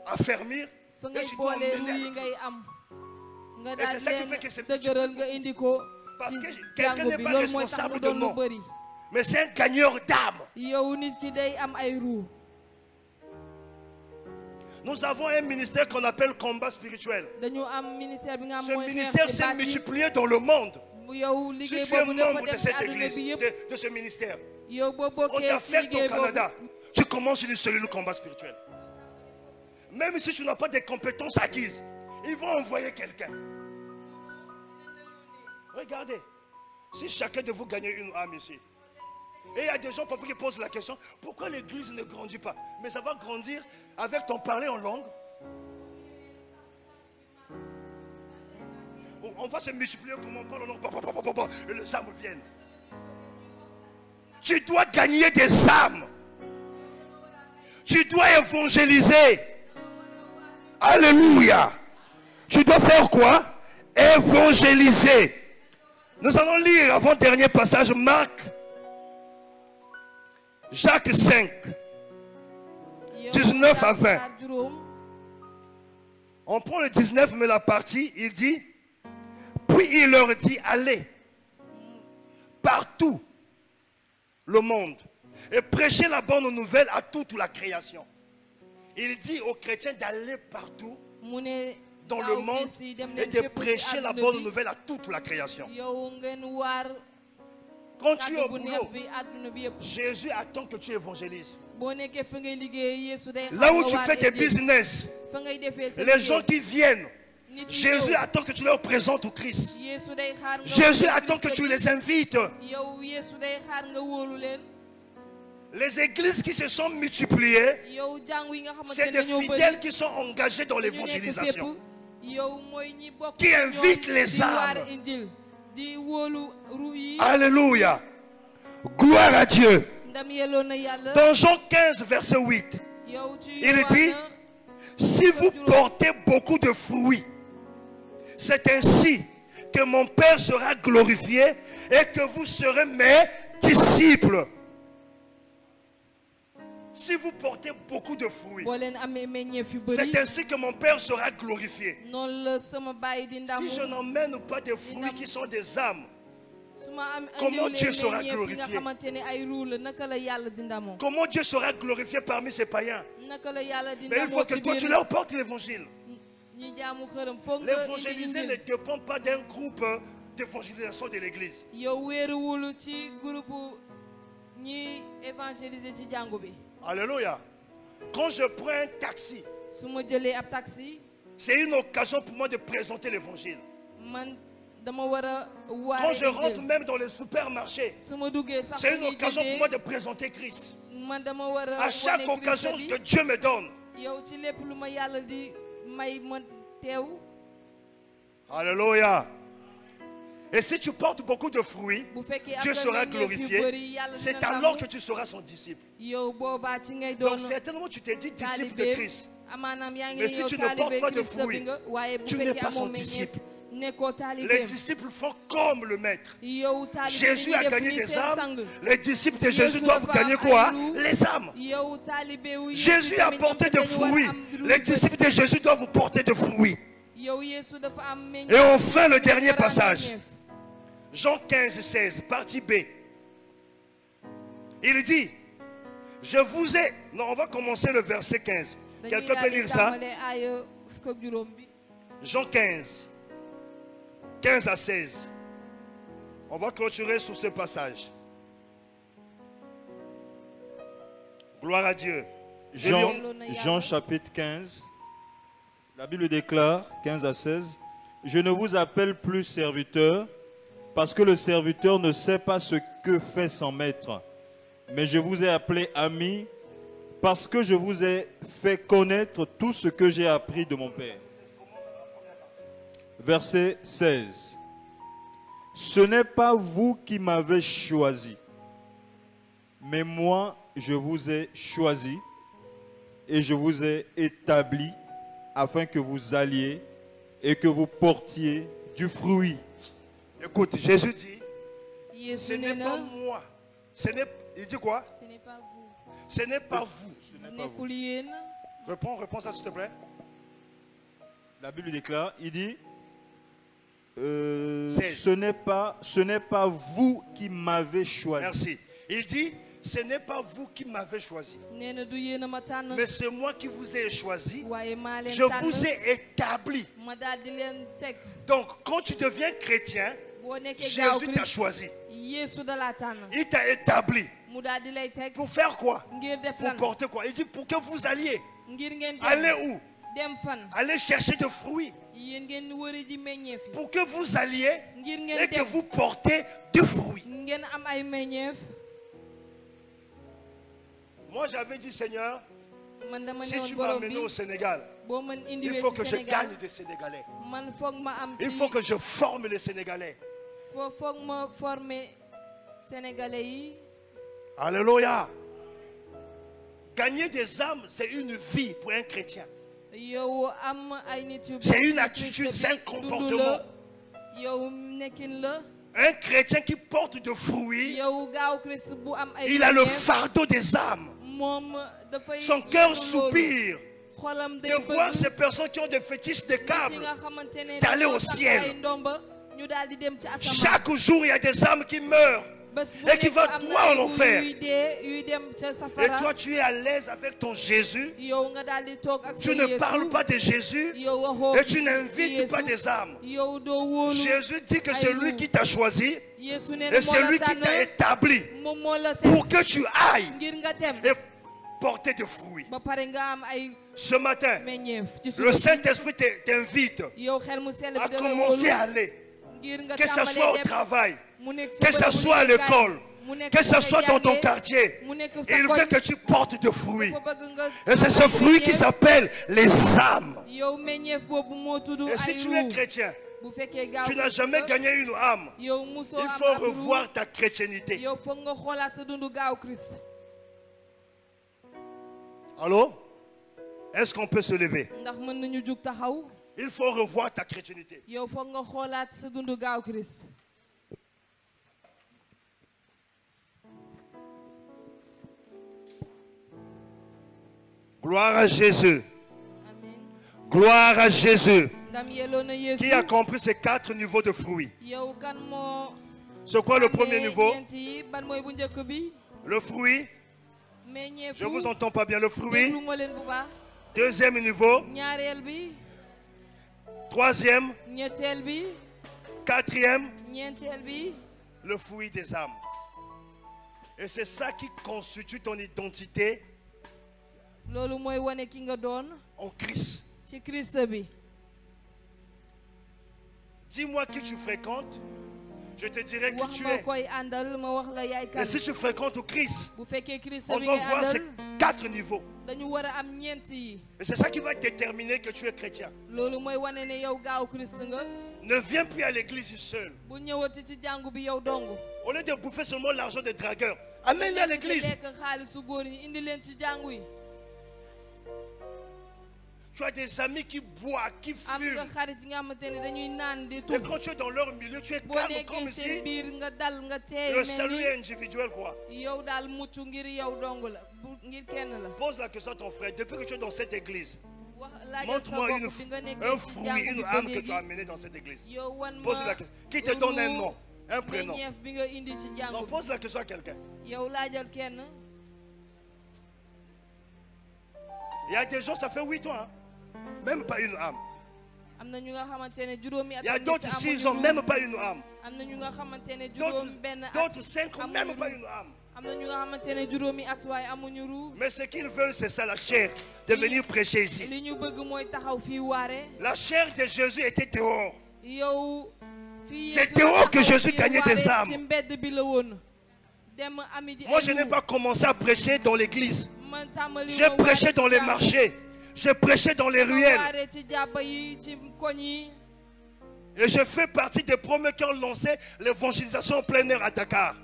affermir, et tu dois mener. Et c'est ça qui fait que c'est petit. Parce que quelqu'un n'est pas responsable de nom, mais c'est un gagneur d'âme. Nous avons un ministère qu'on appelle combat spirituel. Ce ministère s'est multiplié dans le monde. Si tu es membre de cette église, de ce ministère, on t'affecte au Canada, tu commences une cellule combat spirituel. Même si tu n'as pas des compétences acquises, ils vont envoyer quelqu'un. Regardez, si chacun de vous gagne une âme ici, et il y a des gens parfois qui posent la question, pourquoi l'église ne grandit pas? Mais ça va grandir avec ton parler en langue. On va se multiplier comme on parle en langue, et les âmes viennent. Tu dois gagner des âmes. Tu dois évangéliser. Alléluia. Tu dois faire quoi? Évangéliser. Nous allons lire avant-dernier passage, Jacques 5, 19 à 20. On prend le 19, mais la partie, il dit, puis il leur dit, allez partout le monde et prêchez la bonne nouvelle à toute la création. Il dit aux chrétiens d'aller partout dans le monde et de prêcher la bonne nouvelle à toute la création. Quand tu es au boulot, Jésus attend que tu évangélises. Là où tu fais tes business, les gens qui viennent, Jésus attend que tu leur présentes au Christ. Jésus attend que tu les invites. Les églises qui se sont multipliées, c'est des fidèles qui sont engagés dans l'évangélisation, qui invitent les âmes. Alléluia. Gloire à Dieu. Dans Jean 15, verset 8, il dit, si vous portez beaucoup de fruits, c'est ainsi que mon Père sera glorifié et que vous serez mes disciples. Si vous portez beaucoup de fruits, c'est ainsi que mon Père sera glorifié. Si je n'emmène pas des fruits qui sont des âmes, comment Dieu sera glorifié? Comment Dieu sera glorifié parmi ces païens? Mais il faut que toi tu leur portes l'évangile. L'évangéliser ne dépend pas d'un groupe d'évangélisation de l'église. Alléluia. Quand je prends un taxi, c'est une occasion pour moi de présenter l'évangile. Quand je rentre même dans les supermarchés, c'est une occasion pour moi de présenter Christ. À chaque occasion que Dieu me donne. Alléluia. Et si tu portes beaucoup de fruits, Dieu sera glorifié. C'est alors que tu seras son disciple. Donc certainement tu t'es dit disciple de Christ. Mais si tu ne portes pas de fruits, tu n'es pas son disciple. Les disciples font comme le maître. Jésus a gagné des âmes. Les disciples de Jésus doivent gagner quoi? Les âmes. Jésus a porté des fruits. Les disciples de Jésus doivent vous porter des fruits. Et enfin le dernier passage. Jean 15, 16, partie B. Il dit, je vous ai... Non, on va commencer le verset 15. Quelqu'un peut lire ça? Jean 15. 15 à 16. On va clôturer sur ce passage. Gloire à Dieu. Jean chapitre 15. La Bible déclare, 15 à 16. Je ne vous appelle plus serviteur, parce que le serviteur ne sait pas ce que fait son maître. Mais je vous ai appelé ami, parce que je vous ai fait connaître tout ce que j'ai appris de mon Père. Verset 16. Ce n'est pas vous qui m'avez choisi, mais moi je vous ai choisi et je vous ai établi afin que vous alliez et que vous portiez du fruit. Écoute, Jésus dit, ce n'est pas moi. Il dit quoi? Ce n'est pas vous. Ce n'est pas vous. Reprends ça s'il te plaît. La Bible déclare, il dit, ce n'est pas vous qui m'avez choisi. Merci. Il dit, ce n'est pas vous qui m'avez choisi, mais c'est moi qui vous ai choisi. Je vous ai établi. Donc, quand tu deviens chrétien, Jésus t'a choisi. Il t'a établi. Pour faire quoi? Pour porter quoi? Il dit pour que vous alliez. Allez où? Allez chercher des fruits. Pour que vous alliez et que vous portez des fruits. Moi j'avais dit Seigneur, si tu m'as amené au Sénégal, il faut que je gagne des Sénégalais. Il faut que je forme les Sénégalais. Alléluia. Gagner des âmes, c'est une vie pour un chrétien. C'est une attitude, c'est un comportement. Un chrétien qui porte de fruits, il a le fardeau des âmes. Son cœur soupire de voir ces personnes qui ont des fétiches de câbles d'aller au ciel. Chaque jour, il y a des âmes qui meurent et qui vont droit en enfer. Et toi, tu es à l'aise avec ton Jésus. Tu ne parles pas de Jésus et tu n'invites pas des âmes. Jésus dit que c'est lui qui t'a choisi et c'est lui qui t'a établi pour que tu ailles et porter de fruits. Ce matin, le Saint-Esprit t'invite à commencer à aller. Que ce soit au travail, que ce soit à l'école, que ce soit dans ton quartier, il veut que tu portes de fruits. Et c'est ce fruit qui s'appelle les âmes. Et si tu es chrétien, tu n'as jamais gagné une âme, il faut revoir ta chrétiennité. Allô? Est-ce qu'on peut se lever? Il faut revoir ta chrétiennité. Gloire à Jésus. Amen. Gloire à Jésus. Qui a compris ces 4 niveaux de fruits? C'est quoi le premier niveau? Le fruit. Je ne vous entends pas bien. Le fruit. Deuxième niveau. Troisième. Quatrième. Le fruit des âmes. Et c'est ça qui constitue ton identité en Christ. Dis-moi qui tu fréquentes, je te dirai qui tu es. Et si tu fréquentes Christ, on doit voir ces 4 niveaux. Et c'est ça qui va déterminer que tu es chrétien. Ne viens plus à l'église seul. Au lieu de bouffer seulement l'argent des dragueurs, amène-les à l'église. Tu as des amis qui boivent, qui fument. Et quand tu es dans leur milieu, tu es calme comme si le salut est individuel, quoi. Pose la question à ton frère. Depuis que tu es dans cette église, montre-moi un fruit, une âme que tu as amené dans cette église. Pose la question. Qui te donne un nom, un prénom? Non, pose la question à quelqu'un. Il y a des gens, ça fait 8 ans. Hein? Même pas une âme. Il y a d'autres 6 ans, même pas une âme. D'autres 5 ans, même pas une âme. Mais ce qu'ils veulent, c'est ça, la chair, de venir prêcher ici. La chair de Jésus était dehors. C'est dehors que Jésus gagnait des âmes. Moi, je n'ai pas commencé à prêcher dans l'église. J'ai prêché dans les marchés. J'ai prêché dans les ruelles. Et je fais partie des premiers qui ont lancé l'évangélisation en plein air à Dakar.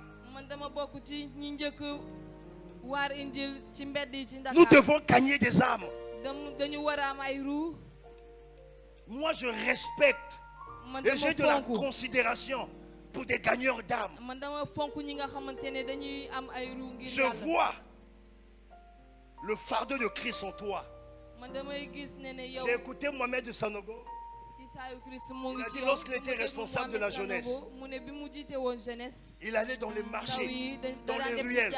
Nous devons gagner des âmes. Moi, je respecte et j'ai de la considération pour des gagneurs d'âmes. Je vois le fardeau de Christ en toi. J'ai écouté Mohamed de Sanogo. Il a dit lorsqu'il était responsable de la jeunesse, il allait dans les marchés, dans les ruelles.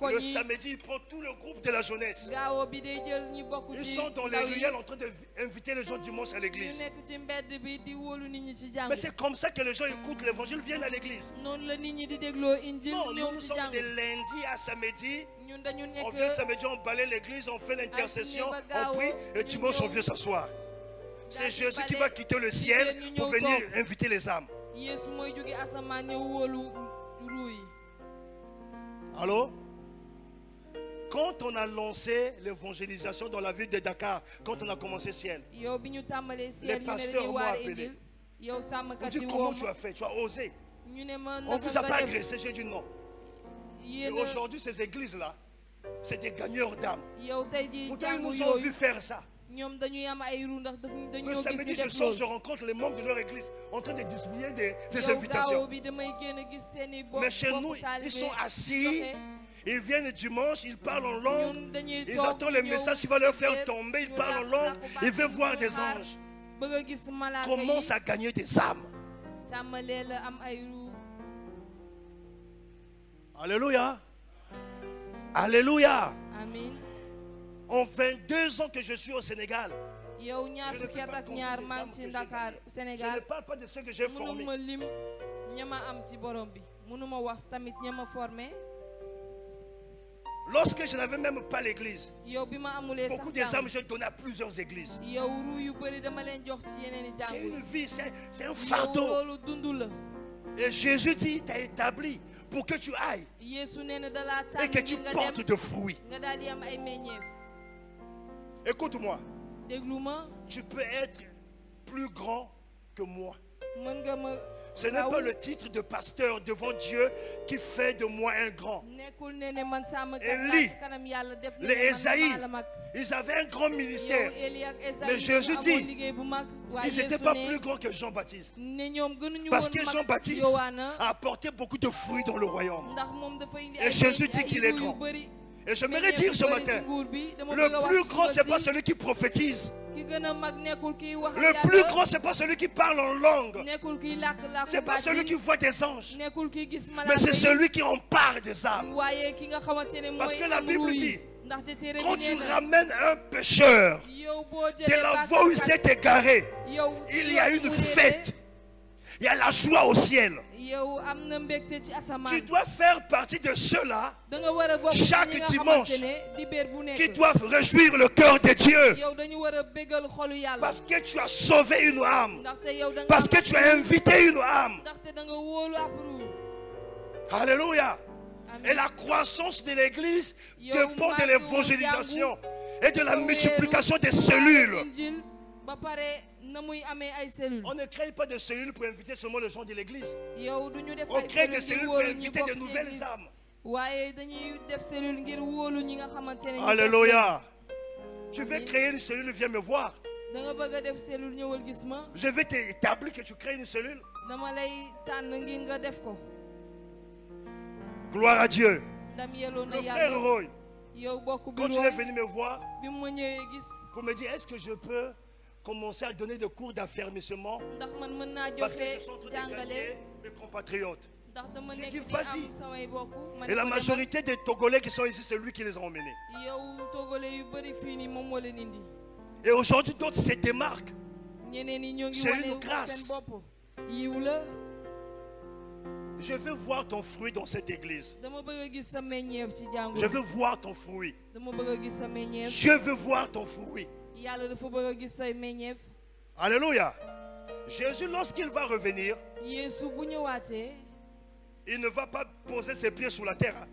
Le samedi, il prend tout le groupe de la jeunesse. Ils sont dans les ruelles en train d'inviter les gens dimanche à l'église. Mais c'est comme ça que les gens écoutent l'évangile, viennent à l'église. Non, nous sommes de lundi à samedi. On vient samedi, on balaye l'église, on fait l'intercession, on prie et dimanche on vient s'asseoir. C'est Jésus qui va quitter le ciel pour venir inviter les âmes. Allô? Quand on a lancé l'évangélisation dans la ville de Dakar, quand on a commencé Ciel, les pasteurs m'ont appelé. On dit comment tu as fait? Tu as osé. On ne vous a pas agressé, j'ai dit non. Et aujourd'hui, ces églises-là, c'est des gagneurs d'âmes. Pourtant, ils nous ont vu faire ça. Le samedi, je sors, je rencontre les membres de leur église en train de distribuer des invitations. Mais chez nous, ils sont assis, ils viennent dimanche, ils parlent en langue, ils attendent les messages qui vont leur faire tomber, ils parlent en langue, ils veulent voir des anges. Commence à gagner des âmes. Alléluia. Alléluia. Amen. En 22 ans que je suis au Sénégal, je ne parle pas de ceux que j'ai formés. Lorsque je n'avais même pas l'église, beaucoup des âmes, je donnais à plusieurs églises. C'est une vie, c'est un fardeau. Et Jésus dit, il t'a établi pour que tu ailles et que tu portes de fruits. Écoute-moi, tu peux être plus grand que moi. Ce n'est pas le titre de pasteur devant Dieu qui fait de moi un grand. Élie, les Esaïe, ils avaient un grand ministère. Mais Jésus dit, ils n'étaient pas plus grands que Jean-Baptiste. Parce que Jean-Baptiste a apporté beaucoup de fruits dans le royaume. Et Jésus dit qu'il est grand. Et j'aimerais dire ce matin, le plus grand, ce n'est pas celui qui prophétise. Le plus grand, ce n'est pas celui qui parle en langue. Ce n'est pas celui qui voit des anges. Mais c'est celui qui empare des âmes. Parce que la Bible dit, quand tu ramènes un pécheur de la voie où il s'est égaré, il y a une fête. Il y a la joie au ciel. Tu dois faire partie de ceux-là chaque dimanche qui doivent réjouir le cœur de Dieu parce que tu as sauvé une âme, parce que tu as invité une âme. Alléluia. Et la croissance de l'église dépend de l'évangélisation et de la multiplication des cellules. On ne crée pas de cellules pour inviter seulement les gens de l'église. On crée des cellules pour inviter de nouvelles âmes. Alléluia. Tu veux créer une cellule, viens me voir. Je vais t'établir que tu crées une cellule. Gloire à Dieu. Le frère Roy, quand tu es venu me voir pour me dire, est-ce que je peux commencer à donner des cours d'affermissement parce que je suis en train de gagner mes compatriotes. J'ai dit vas-y. Et la majorité des Togolais qui sont ici, c'est lui qui les a emmenés. Et aujourd'hui, d'autres se démarquent. C'est une grâce. Je veux voir ton fruit dans cette église. Je veux voir ton fruit. Je veux voir ton fruit. Alléluia. Jésus, lorsqu'il va revenir, il ne va pas poser ses pieds sur la terre.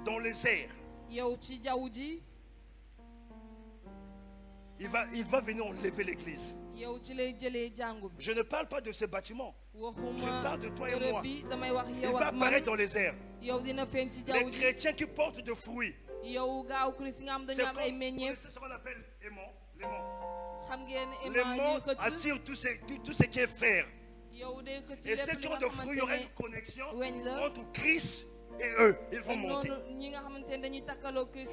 Dans les airs. Il va venir enlever l'église. Je ne parle pas de ce bâtiment. Je parle de toi et moi. Il va apparaître dans les airs. Les chrétiens qui portent de fruits. C'est ce qu'on appelle aimant. L'aimant attire tout ce qui est fer. Et ceux qui ont de fruits, il y aura une connexion entre Christ et eux. Ils vont monter.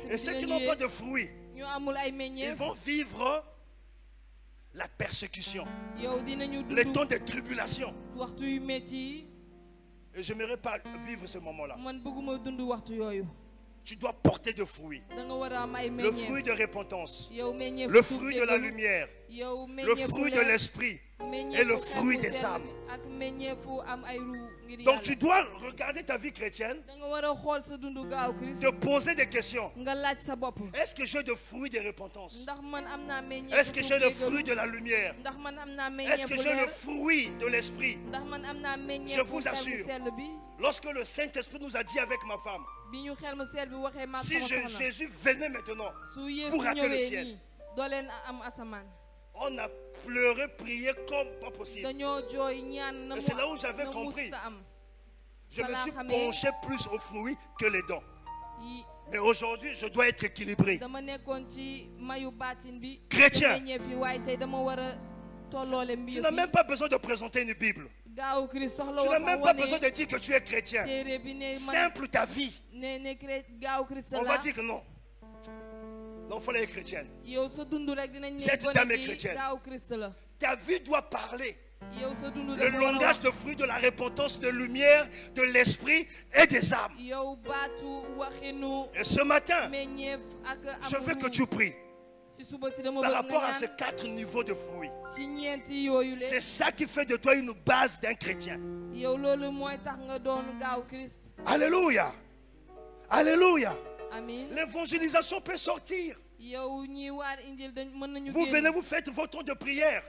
Et ceux qui n'ont pas de fruits, ils vont vivre la persécution, les temps de tribulation. Et je n'aimerais pas vivre ce moment-là. Tu dois porter de fruits. Le fruit de repentance, le fruit de la lumière, le fruit de l'esprit et le fruit des âmes. Donc tu dois regarder ta vie chrétienne, te poser des questions. Est-ce que j'ai de fruits de repentance? Est-ce que j'ai le fruit de la lumière? Est-ce que j'ai le fruit de l'esprit? Je vous assure, lorsque le Saint-Esprit nous a dit avec ma femme, si Jésus venait maintenant pour rater le ciel, on a pleuré, prié comme pas possible. Et c'est là où j'avais compris. Je me suis penché plus aux fruits que les dons. Mais aujourd'hui, je dois être équilibré. Chrétien, tu n'as même pas besoin de présenter une Bible. Tu n'as même pas besoin de dire que tu es chrétien. Simple ta vie. On va dire que non. Non, il faut être chrétienne. Cette dame est chrétienne. Ta vie doit parler le langage de fruits de la repentance, de lumière, de l'esprit et des âmes. Et ce matin, je veux que tu pries par rapport à ces 4 niveaux de fruits. C'est ça qui fait de toi une base d'un chrétien. Alléluia. Alléluia. L'évangélisation peut sortir. Vous venez, vous faites votre temps de prière.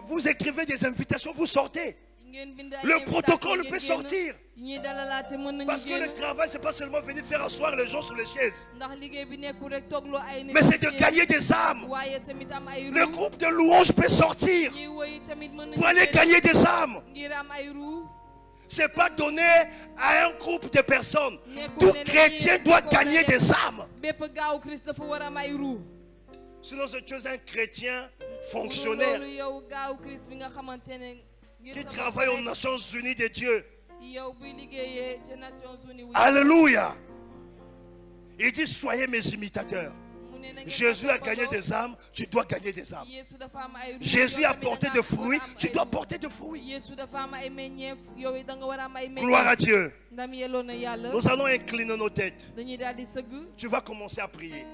Vous écrivez des invitations, vous sortez. Le protocole peut sortir. Parce que le travail, ce n'est pas seulement venir faire asseoir les gens sur les chaises. Mais c'est de gagner des âmes. Le groupe de louanges peut sortir pour aller gagner des âmes. Ce n'est pas donné à un groupe de personnes. Tout chrétien doit gagner des âmes. Sinon, tu es un chrétien fonctionnaire qui travaille aux Nations Unies de Dieu. Alléluia. Il dit, soyez mes imitateurs. Jésus a gagné des âmes, tu dois gagner des âmes. Jésus a porté des fruits, tu dois porter des fruits. Gloire à Dieu. Nous allons incliner nos têtes. Tu vas commencer à prier.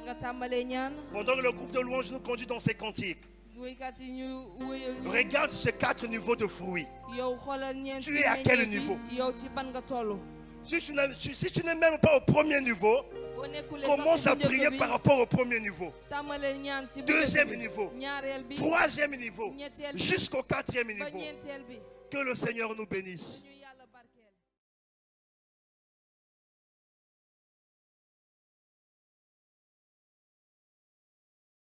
Pendant que le groupe de louanges nous conduit dans ces cantiques, regarde ces 4 niveaux de fruits. Tu es à quel niveau? Si tu n'es même pas au premier niveau, commence à prier par rapport au premier niveau. Deuxième niveau. Troisième niveau. Jusqu'au 4e niveau. Que le Seigneur nous bénisse.